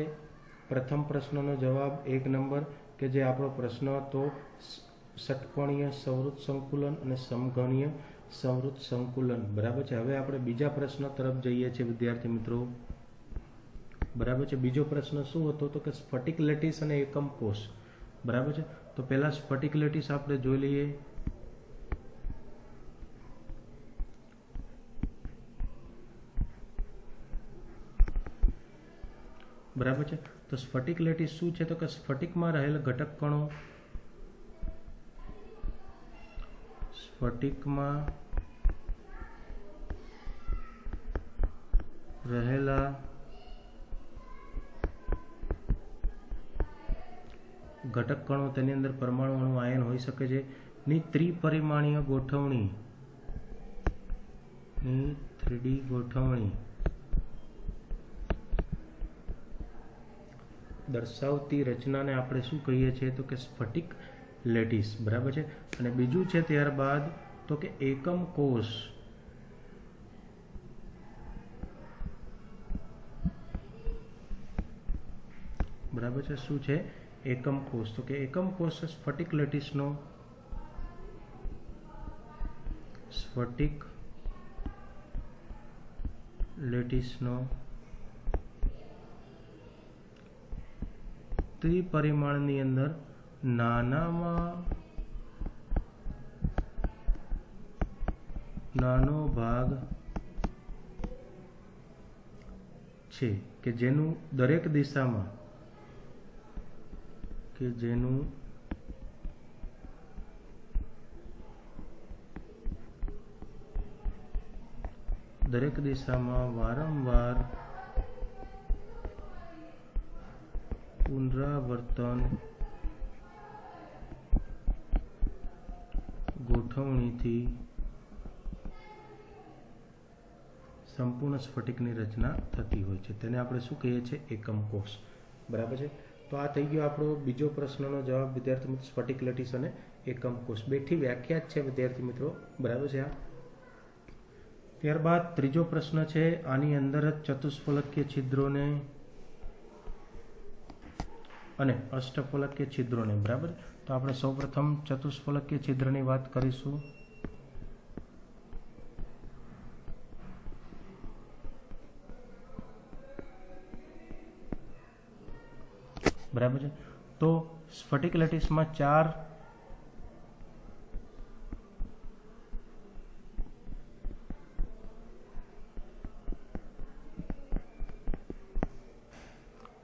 પ્રથમ પ્રશ્નનો જવાબ 1 નંબર, કે જે આપણો પ્રશ્ન હતો ષટકોણીય સંવૃત સંકુલન અને સમઘનીય સંવૃત સંકુલન, બરાબર છે। હવે આપણે બીજા પ્રશ્ન તરફ જઈએ છીએ વિદ્યાર્થી મિત્રો, બરાબર છે। બીજો પ્રશ્ન શું હતો તો કે સ્ફટિક લેટીસ અને એકમ કોષ, બરાબર છે। તો પહેલા સ્ફટિક લેટીસ આપણે જોઈ લઈએ, બરાબર છે। તો સ્ફટિક લેટીસ શું છે તો કે સ્ફટિકમાં રહેલ ઘટક કણો, સ્ફટિકમાં રહેલા ઘટક કણો, તેની અંદર પરમાણુ અણુ આયન હોઈ શકે છે, ની ત્રિપરિમાણીય ગોઠવણી, ની 3D ગોઠવણી દર્શાવતી રચનાને આપણે શું કહીએ છીએ તો કે સ્ફટિક લેટીસ, બરાબર છે। અને બીજું છે ત્યારબાદ તો કે એકમ કોષ, બરાબર છે। શું છે એકમ કોષ તો કે એકમ કોષ સ્ફટિક લેટીસનો ત્રિપરિમાણની અંદર નાનામાં નાનો ભાગ છે કે જેનું દરેક દિશામાં વારંવાર પુનરાવર્તન ગોઠવણીથી સંપૂર્ણ સ્ફટિકની રચના થતી હોય છે, તેને આપણે શું કહીએ છીએ? એકમ કોષ. બરાબર છે. તો આ થઈ ગયો આપણો બીજો પ્રશ્નનો જવાબ વિદ્યાર્થી મિત્રો, સ્ફટિક લેટિસ અને એકમ કોષ. બેઠી વ્યાખ્યા જ છે વિદ્યાર્થી મિત્રો. બરાબર છે. આ ત્યારબાદ ત્રીજો પ્રશ્ન છે, આની અંદર જ ચતુષ્ફલકીય છિદ્રોને અને અષ્ટફલકીય છિદ્રોને. બરાબર. તો આપણે સૌપ્રથમ ચતુષ્ફલકીય છિદ્રની વાત કરીશું. બરાબર છે. તો સ્ફટિક લેટિસમાં 4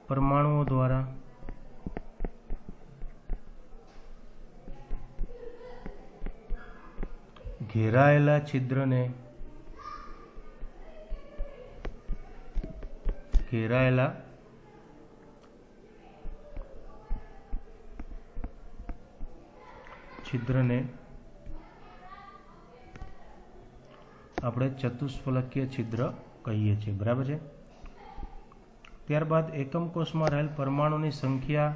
પરમાણુઓ દ્વારા ઘેરાયેલા છિદ્રને આપણે ચતુષ્ફલકીય છિદ્ર કહીએ છીએ. બરાબર છે. ત્યારબાદ એકમ કોષમાં રહેલ પરમાણુની સંખ્યા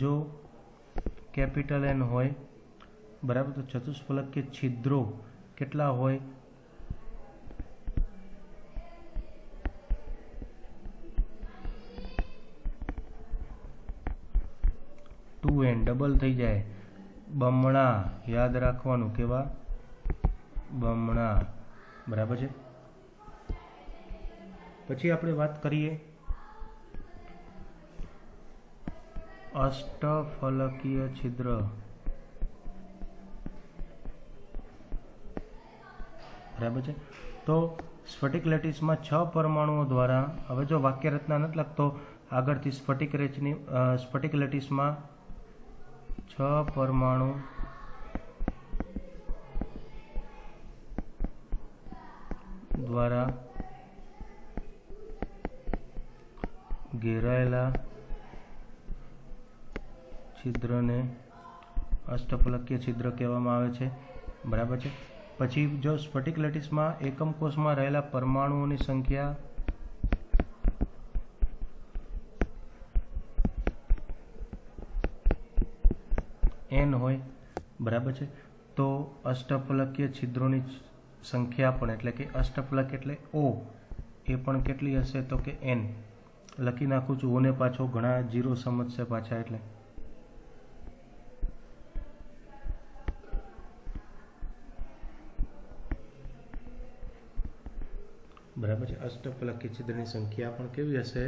જો કેપિટલ N હોય, બરાબર, તો ચતુષ્ફલકીય છિદ્રો કેટલા હોય? 2n ડબલ થઈ જાય. બમણા યાદ રાખવાનું, કેવા? બમણા. બરાબર છે. પછી આપણે વાત કરીએ અષ્ટફલકીય છિદ્ર. બરાબર છે. તો સ્ફટિક લેટિસમાં 6 પરમાણુઓ દ્વારા, હવે જો વાક્ય રચના નથી લખતો, આગળથી સ્ફટિક લેટિસમાં 6 પરમાણુ દ્વારા ઘેરાયેલા છિદ્રને અષ્ટફલકીય છિદ્ર કહેવામાં આવે છે. બરાબર છે. પછી જો સ્ફટિક લેટિસમાં એકમ કોષમાં રહેલા પરમાણુઓની સંખ્યા n હોય, બરાબર છે, તો અષ્ટફલકીય છિદ્રોની સંખ્યા પણ, એટલે કે અષ્ટફલક એટલે O, એ પણ કેટલી હશે? તો કે n. લખી નાખું છું. ઓને પાછો ઘણા 0 સમજશે પાછા, એટલે બરાબર છે. અષ્ટફલકીય છિદ્રની સંખ્યા પણ કેવી હશે?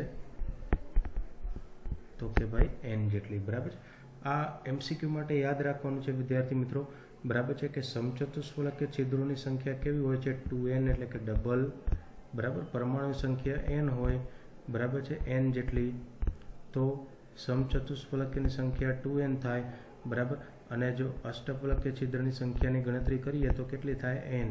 તો કે ભાઈ n જેટલી. બરાબર છે. આ MCQ માટે યાદ રાખવાનું છે વિદ્યાર્થી મિત્રો. બરાબર છે કે સમચતુષ્ફલકીય છિદ્રોની સંખ્યા કેવી હોય છે? 2n એટલે કે ડબલ. બરાબર. પરમાણુ સંખ્યા n હોય, બરાબર છે, n જેટલી, તો સમચતુષ્ફલકીયની સંખ્યા 2n થાય. બરાબર. અને જો અષ્ટફલકીય છિદ્રની સંખ્યાની ગણતરી કરીએ તો કેટલી થાય? n.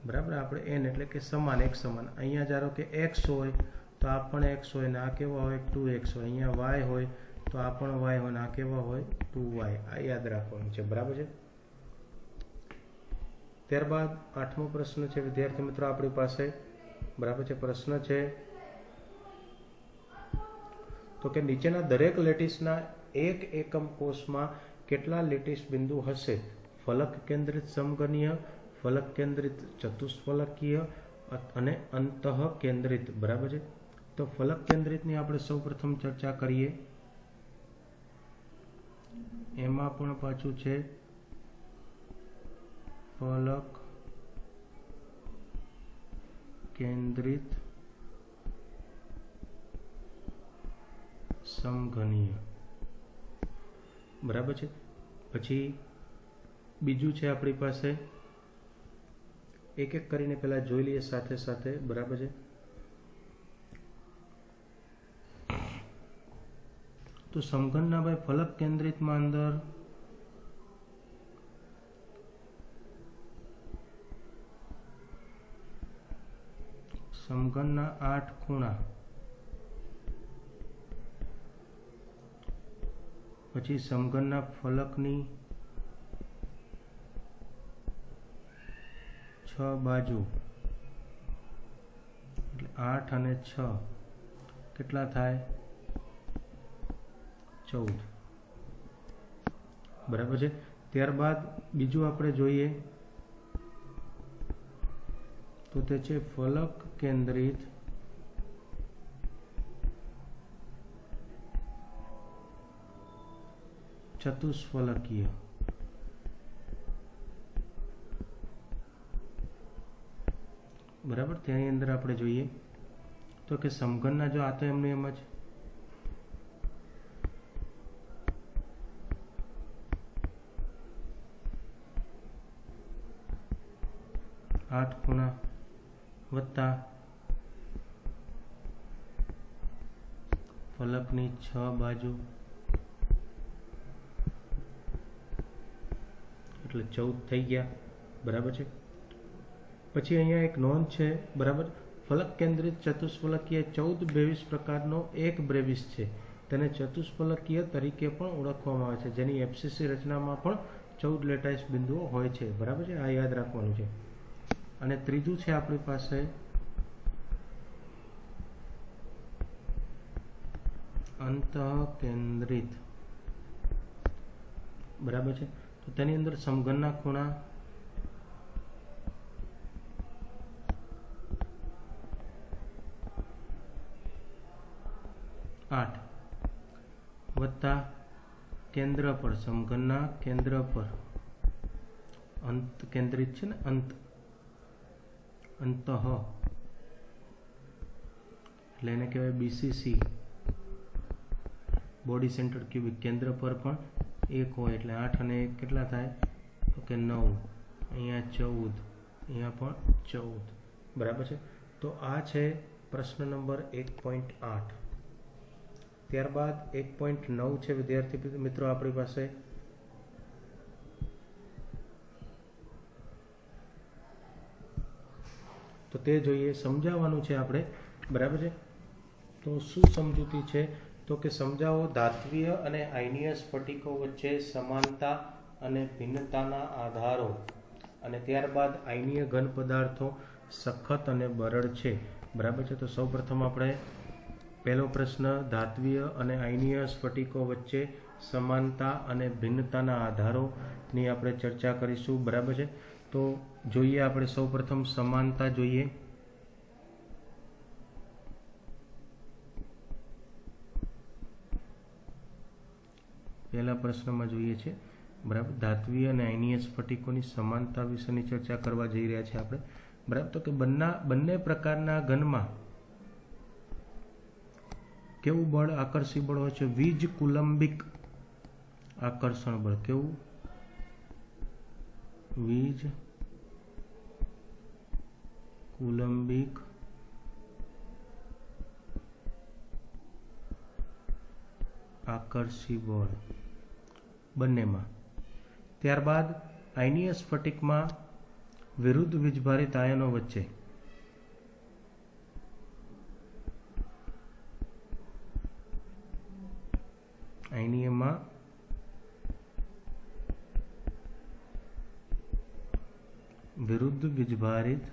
બરાબર. આપણે n એટલે કે સમાન, એક સમાન. અહીંયા ધારો કે x હોય તો આ પણ x હોય, ને આ કેવા હોય? 2x હોય. અહીંયા y હોય તો આ પણ y હોય, ને આ કેવા હોય? 2y. આ યાદ રાખવાનું છે. બરાબર છે. ત્યારબાદ 8મો પ્રશ્ન છે વિદ્યાર્થી મિત્રો આપણી પાસે. બરાબર છે. પ્રશ્ન છે તો કે નીચેના દરેક લેટિસના એક એકમ કોષમાં કેટલા લેટિસ બિંદુ હશે? ફલક કેન્દ્રિત સમઘનીય, ફલક કેન્દ્રિત ચતુષ્ફલકીય અને અંતઃ કેન્દ્રિત. બરાબર છે. તો ફલક કેન્દ્રિતની આપણે સૌપ્રથમ ચર્ચા કરીએ. એમાં પણ પાછું છે ફલક કેન્દ્રિત સમઘનીય. બરાબર છે. પછી બીજું છે આપણી પાસે, એક એક કરીને પહેલા જોઈ લઈએ સાથે સાથે. બરાબર છે. તો સમઘનના ભાઈ ફલક કેન્દ્રિતમાં અંદર સમઘનના 8 ખૂણા, પછી સમઘનના ફલકની 6 બાજુ, એટલે 8 અને 6 કેટલા થાય? 14, બરાબર છે। ત્યારબાદ બીજું આપણે જોઈએ તો તે છે ફલક કેન્દ્રિત ચતુષ્ફલકીય, બરાબર। તેની અંદર આપણે જોઈએ તો કે સમઘનના જો આ તો એમને એમ જ 8 ખૂણા વત્તા ફલકની 6 બાજુ એટલે 14 થઈ ગયા, બરાબર છે। પછી અહીંયા એક નોંધ છે, બરાબર। ફલક કેન્દ્રિત ચતુષ્ફલકીય 14 બ્રેવિસ પ્રકારનો એક બ્રેવિસ છે, તેને ચતુષ્ફલકીય તરીકે પણ ઓળખવામાં આવે છે, જેની એફસીસી રચનામાં પણ 14 લેટાઇસ બિંદુઓ હોય છે, બરાબર છે। આ યાદ રાખવાનું છે। અને ત્રીજું છે આપણી પાસે અંતઃકેન્દ્રિત, બરાબર છે। તો તેની અંદર સમઘનના ખૂણા 8 વત્તા કેન્દ્ર પર, સમઘનના કેન્દ્ર પર અંત કેન્દ્રિત છે ને, અંતઃ એટલે એને કહેવાય BCC, બોડી સેન્ટર ક્યુબિક, કેન્દ્ર પર પણ 1 હોય એટલે 8 અને 1 કેટલા થાય? તો કે 9, અહીંયા 14, અહીંયા પણ 14, બરાબર છે। તો આ છે પ્રશ્ન નંબર 1.8। ત્યારબાદ 1.9 છે વિદ્યાર્થી મિત્રો આપણી પાસે, તો તે જોઈએ, સમજાવવાનું છે આપણે, બરાબર છે। તો શું સમજૂતી છે? તો કે સમજાવો ધાત્વીય અને આયનીય સ્ફટિકો વચ્ચે સમાનતા અને ભિન્નતાના આધારો, અને ત્યારબાદ આયનીય ઘન પદાર્થો સખત અને બરડ છે, બરાબર છે। તો સૌપ્રથમ આપણે પહેલો પ્રશ્ન, ધાત્વીય અને આયનીય સ્ફટિકો વચ્ચે સમાનતા અને ભિન્નતાના આધારોની આપણે ચર્ચા કરીશું, બરાબર છે। તો જોઈએ આપણે સૌપ્રથમ સમાનતા જોઈએ। પહેલા પ્રશ્નમાં જોઈએ છે, બરાબર, ધાત્વીય અને આયનીય સ્ફટિકોની સમાનતા વિશેની ચર્ચા કરવા જઈ રહ્યા છે આપણે, બરાબર। તો કે બંને પ્રકારના ઘનમાં કેવું બળ, આકર્ષી બળ હોય છે? વીજ કુલંબિક આકર્ષણ બળ, કેવું? વીજ કુલંબિક આકર્ષી બળ બંનેમાં। ત્યારબાદ આયનીય સ્ફટિકમાં વિરુદ્ધ વીજભારિત આયનો વચ્ચે આયનીયમાં વિરુદ્ધ વીજભારિત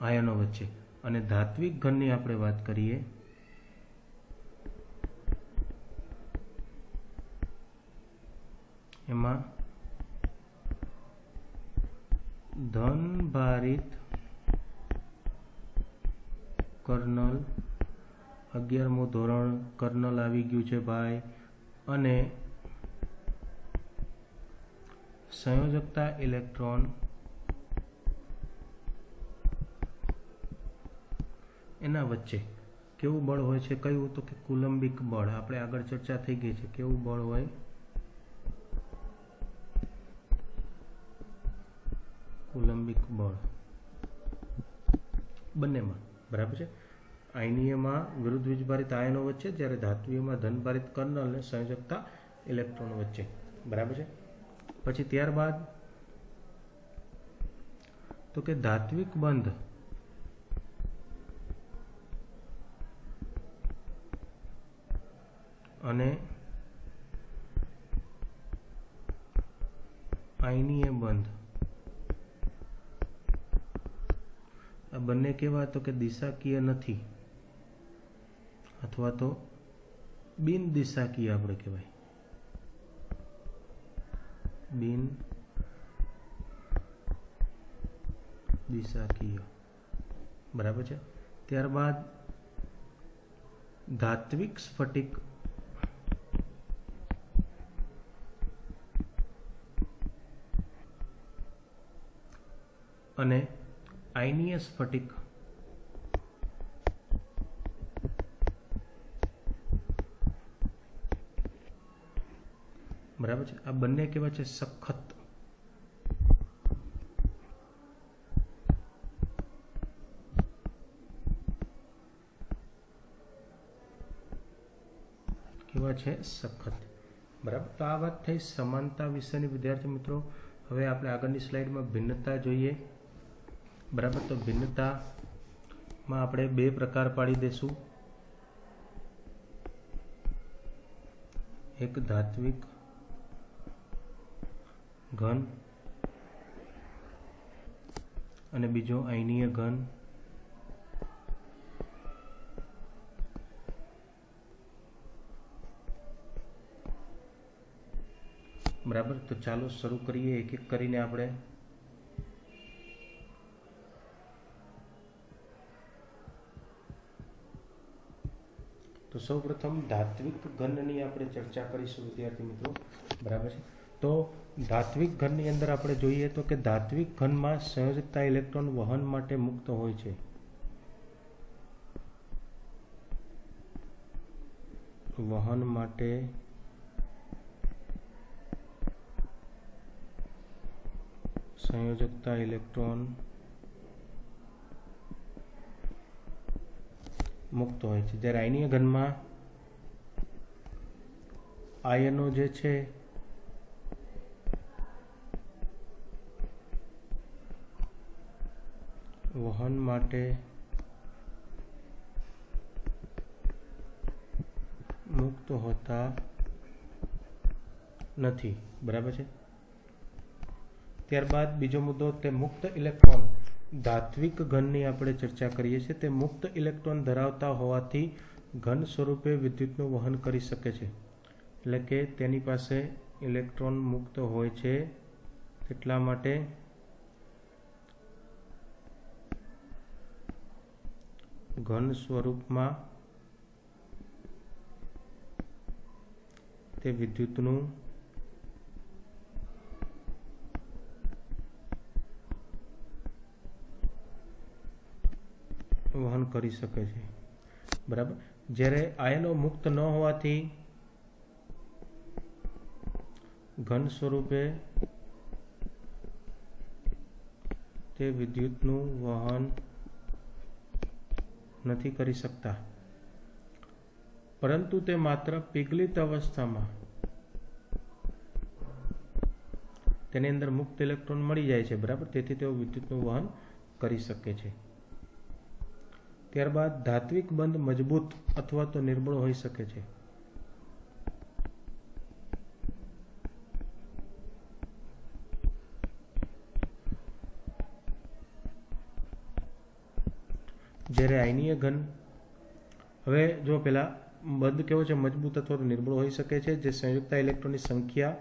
આયનો વચ્ચે, અને ધાત્વિક ઘનની આપણે વાત કરીએ એમાં ધન ભારિત કર્નલ, 11મું ધોરણ કર્નલ આવી ગયું છે ભાઈ, અને સંયોજકતા ઇલેક્ટ્રોન એના વચ્ચે કેવું બળ હોય છે? કયું? તો કે કુલંબિક બળ, આપણે આગળ ચર્ચા થઈ ગઈ છે, કેવું બળ હોય? કુલંબિક બળ બંનેમાં, બરાબર છે। આયનીયમાં વિરુદ્ધ વીજભારિત આયનો વચ્ચે, જ્યારે ધાત્વીયમાં ધનભારિત કર્નલ અને સંયોજકતા ઇલેક્ટ્રોન વચ્ચે. બરાબર છે. પછી ત્યારબાદ તો કે ધાત્વિક બંધ અને આયનીય બંધ આ બંને કેવા તો કે દિશાકીય નથી અથવા તો બિન દિશાકીય આપણે કહેવાય. બિન દિશાકીય. બરાબર છે. ત્યારબાદ ધાત્વિક સ્ફટિક અને આયનીય સ્ફટિક બરાબર છે. આ બંને કેવા છે? સખત. કેવા છે? સખત. બરાબર. તો આ વાત થઈ સમાનતા વિશેની વિદ્યાર્થી મિત્રો. હવે આપણે આગળની સ્લાઇડમાં ભિન્નતા જોઈએ. બરાબર. તો ભિન્નતામાં આપણે બે પ્રકાર પાડી દેશું. એક ધાત્વિક ઘન અને બીજો આયનીય ઘન. બરાબર. તો ચાલો શરૂ કરીએ એક એક કરીને આપણે. તો સૌપ્રથમ ધાત્વિક ઘનની આપણે ચર્ચા કરીશું વિદ્યાર્થી મિત્રો. બરાબર છે. તો ધાત્વિક ઘનની અંદર આપણે જોઈએ તો કે ધાત્વિક ઘનમાં સંયોજકતા ઇલેક્ટ્રોન વહન માટે મુક્ત હોય છે. વહન માટે સંયોજકતા ઇલેક્ટ્રોન મુક્ત હોય છે. જ્યારે આયનીય ઘનમાં આયનો જે છે વહન માટે મુક્ત હોતા નથી. બરાબર છે. ત્યારબાદ બીજો મુદ્દો તે મુક્ત ઇલેક્ટ્રોન. ધાત્વિક ઘનની આપણે ચર્ચા કરીએ છીએ. તે મુક્ત ઇલેક્ટ્રોન ધરાવતા હોવાથી ઘન સ્વરૂપે વિદ્યુતનું વહન કરી શકે છે. એટલે કે તેની પાસે ઇલેક્ટ્રોન મુક્ત હોય છે એટલા માટે ઘન સ્વરૂપમાં તે વિદ્યુતનું વહન કરી શકે છે. બરાબર. જ્યારે આયનો મુક્ત ન હોવાથી ઘન સ્વરૂપે તે વિદ્યુતનું વહન નથી કરી શકતા, પરંતુ તે માત્ર પીગલિત અવસ્થામાં તેની અંદર મુક્ત ઇલેક્ટ્રોન મળી જાય છે. બરાબર. તેથી તેઓ વિદ્યુતનું વહન કરી શકે છે. ત્યારબાદ ધાત્વિક બંધ મજબૂત અથવા તો નિર્બળ હોઈ શકે છે. જ્યારે આયનીય ઘન, હવે જો પેલા બંધ કેવો છે? મજબૂત અથવા તો નિર્બળ હોઈ શકે છે. જે સંયુક્ત ઇલેક્ટ્રોનની સંખ્યા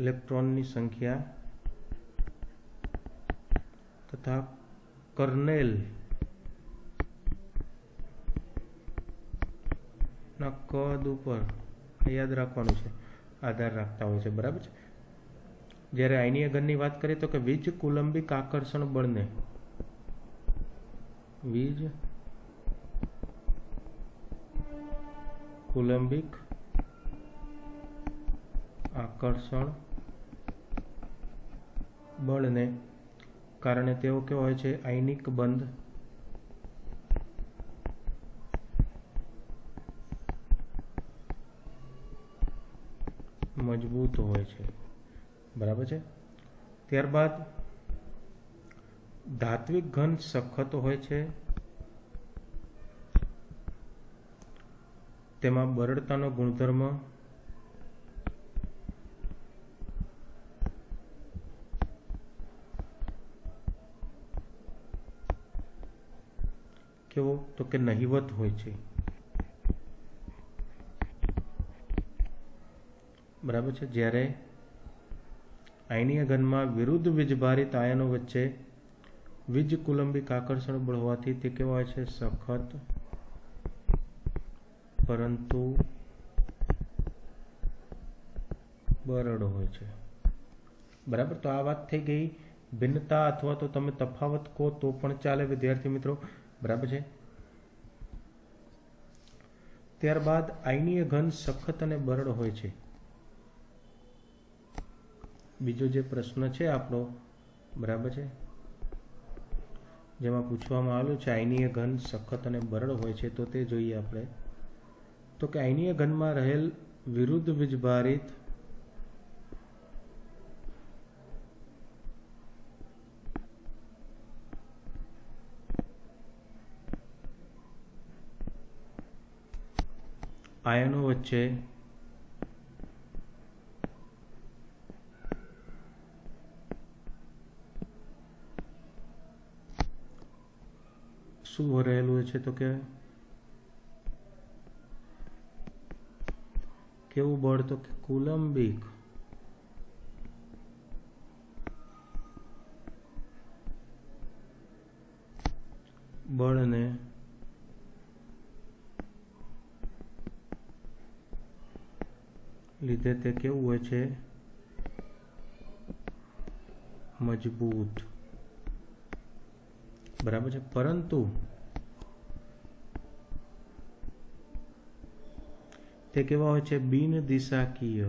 ઇલેક્ટ્રોનની સંખ્યા તથા કર્નેલ ના કદ ઉપર યાદ રાખવાનું છે, આધાર રાખતા હોય છે. બરાબર છે. જ્યારે આયનીય ઘનની વાત કરીએ તો કે વીજ કુલંબિક આકર્ષણ બળને વીજ કુલંબિક આકર્ષણ બળને કારણે તેઓ કેવા હોય છે? આયનિક બંધ મજબૂત હોય છે, બરાબર છે. ત્યારબાદ ધાત્વિક ઘન સખત હોય છે, તેમાં બરડતાનો ગુણધર્મ કેવો? તો કે નહિવત હોય છે, બરાબર છે. જ્યારે આયનીય ઘનમાં વિરુદ્ધ વીજભારિત આયનો વચ્ચે વીજ કુલંબિક આકર્ષણ બળ હોવાથી તે કેવા હોય છે? સખત પરંતુ બરડ હોય છે, બરાબર. તો આ વાત થઈ ગઈ ભિન્નતા અથવા તો તમે તફાવત કહો તો પણ ચાલે વિદ્યાર્થી મિત્રો, બરાબર છે. ત્યારબાદ આયનીય ઘન સખત અને બરડ હોય છે. બીજો જે પ્રશ્ન છે આપણો, બરાબર છે, જેમાં પૂછવામાં આવેલું છે આયનીય ઘન સખત અને બરડ હોય છે, તો તે જોઈએ આપણે. તો કે આયનીય ઘનમાં રહેલ વિરુદ્ધ વીજભારિત આયનો વચ્ચે શું રહેલું છે? તો કે કેવું બળ? તો કે કુલંબિક બળને લીધે તે કેવું હોય છે? મજબૂત, બરાબર છે. પરંતુ તે કેવા હોય છે? બિન દિશાકીય,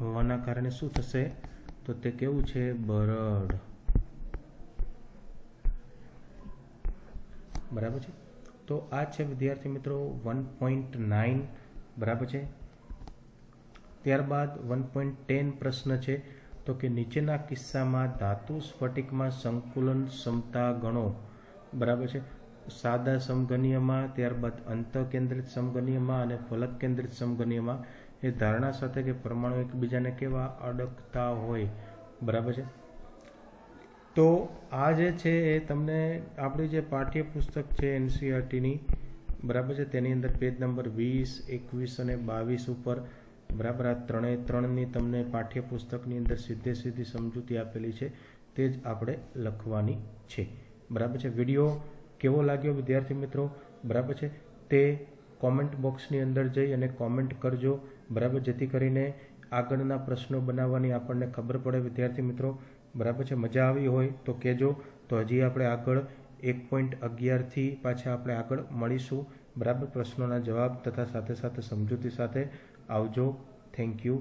હોવાના કારણે શું થશે? તો તે કેવું છે? બરડ, બરાબર છે. તો આ છે વિદ્યાર્થી મિત્રો 1.9, બરાબર છે. ત્યારબાદ 1.10 પ્રશ્ન છે. તો કે નીચેના કિસ્સામાં ધાતુ સ્ફટિકમાં સંકુલન ક્ષમતા ગણો, બરાબર છે. સાદા સમઘનીયમાં, ત્યારબાદ અંતઃકેન્દ્રિત સમઘનીયમાં અને ફલક કેન્દ્રિત સમઘનીયમાં એ ધારણા સાથે કે પરમાણુ એકબીજાને કેવા? અડકતા હોય, બરાબર છે. તો આ જે છે એ તમને આપણી જે પાઠ્યપુસ્તક છે એનસીઈઆરટીની, બરાબર છે, તેની અંદર પેજ નંબર 20, 21 અને 22 ઉપર, બરાબર, આ ત્રણની તમને પાઠ્યપુસ્તકની અંદર સીધી સમજૂતી આપેલી છે, તે જ આપણે લખવાની છે, બરાબર છે. વિડીયો કેવો લાગ્યો વિદ્યાર્થી મિત્રો, બરાબર છે, તે કોમેન્ટ બોક્સની અંદર જઈ અને કોમેન્ટ કરજો, બરાબર, જેથી કરીને આગળના પ્રશ્નો બનાવવાની આપણને ખબર પડે વિદ્યાર્થી મિત્રો, બરાબર છે. મજા આવી હોય તો કહેજો. તો હજી આપણે આગળ 1.11થી પાછા આપણે આગળ મળીશું, બરાબર, પ્રશ્નોના જવાબ તથા સાથે સાથે સમજૂતી સાથે. આવજો. Thank you.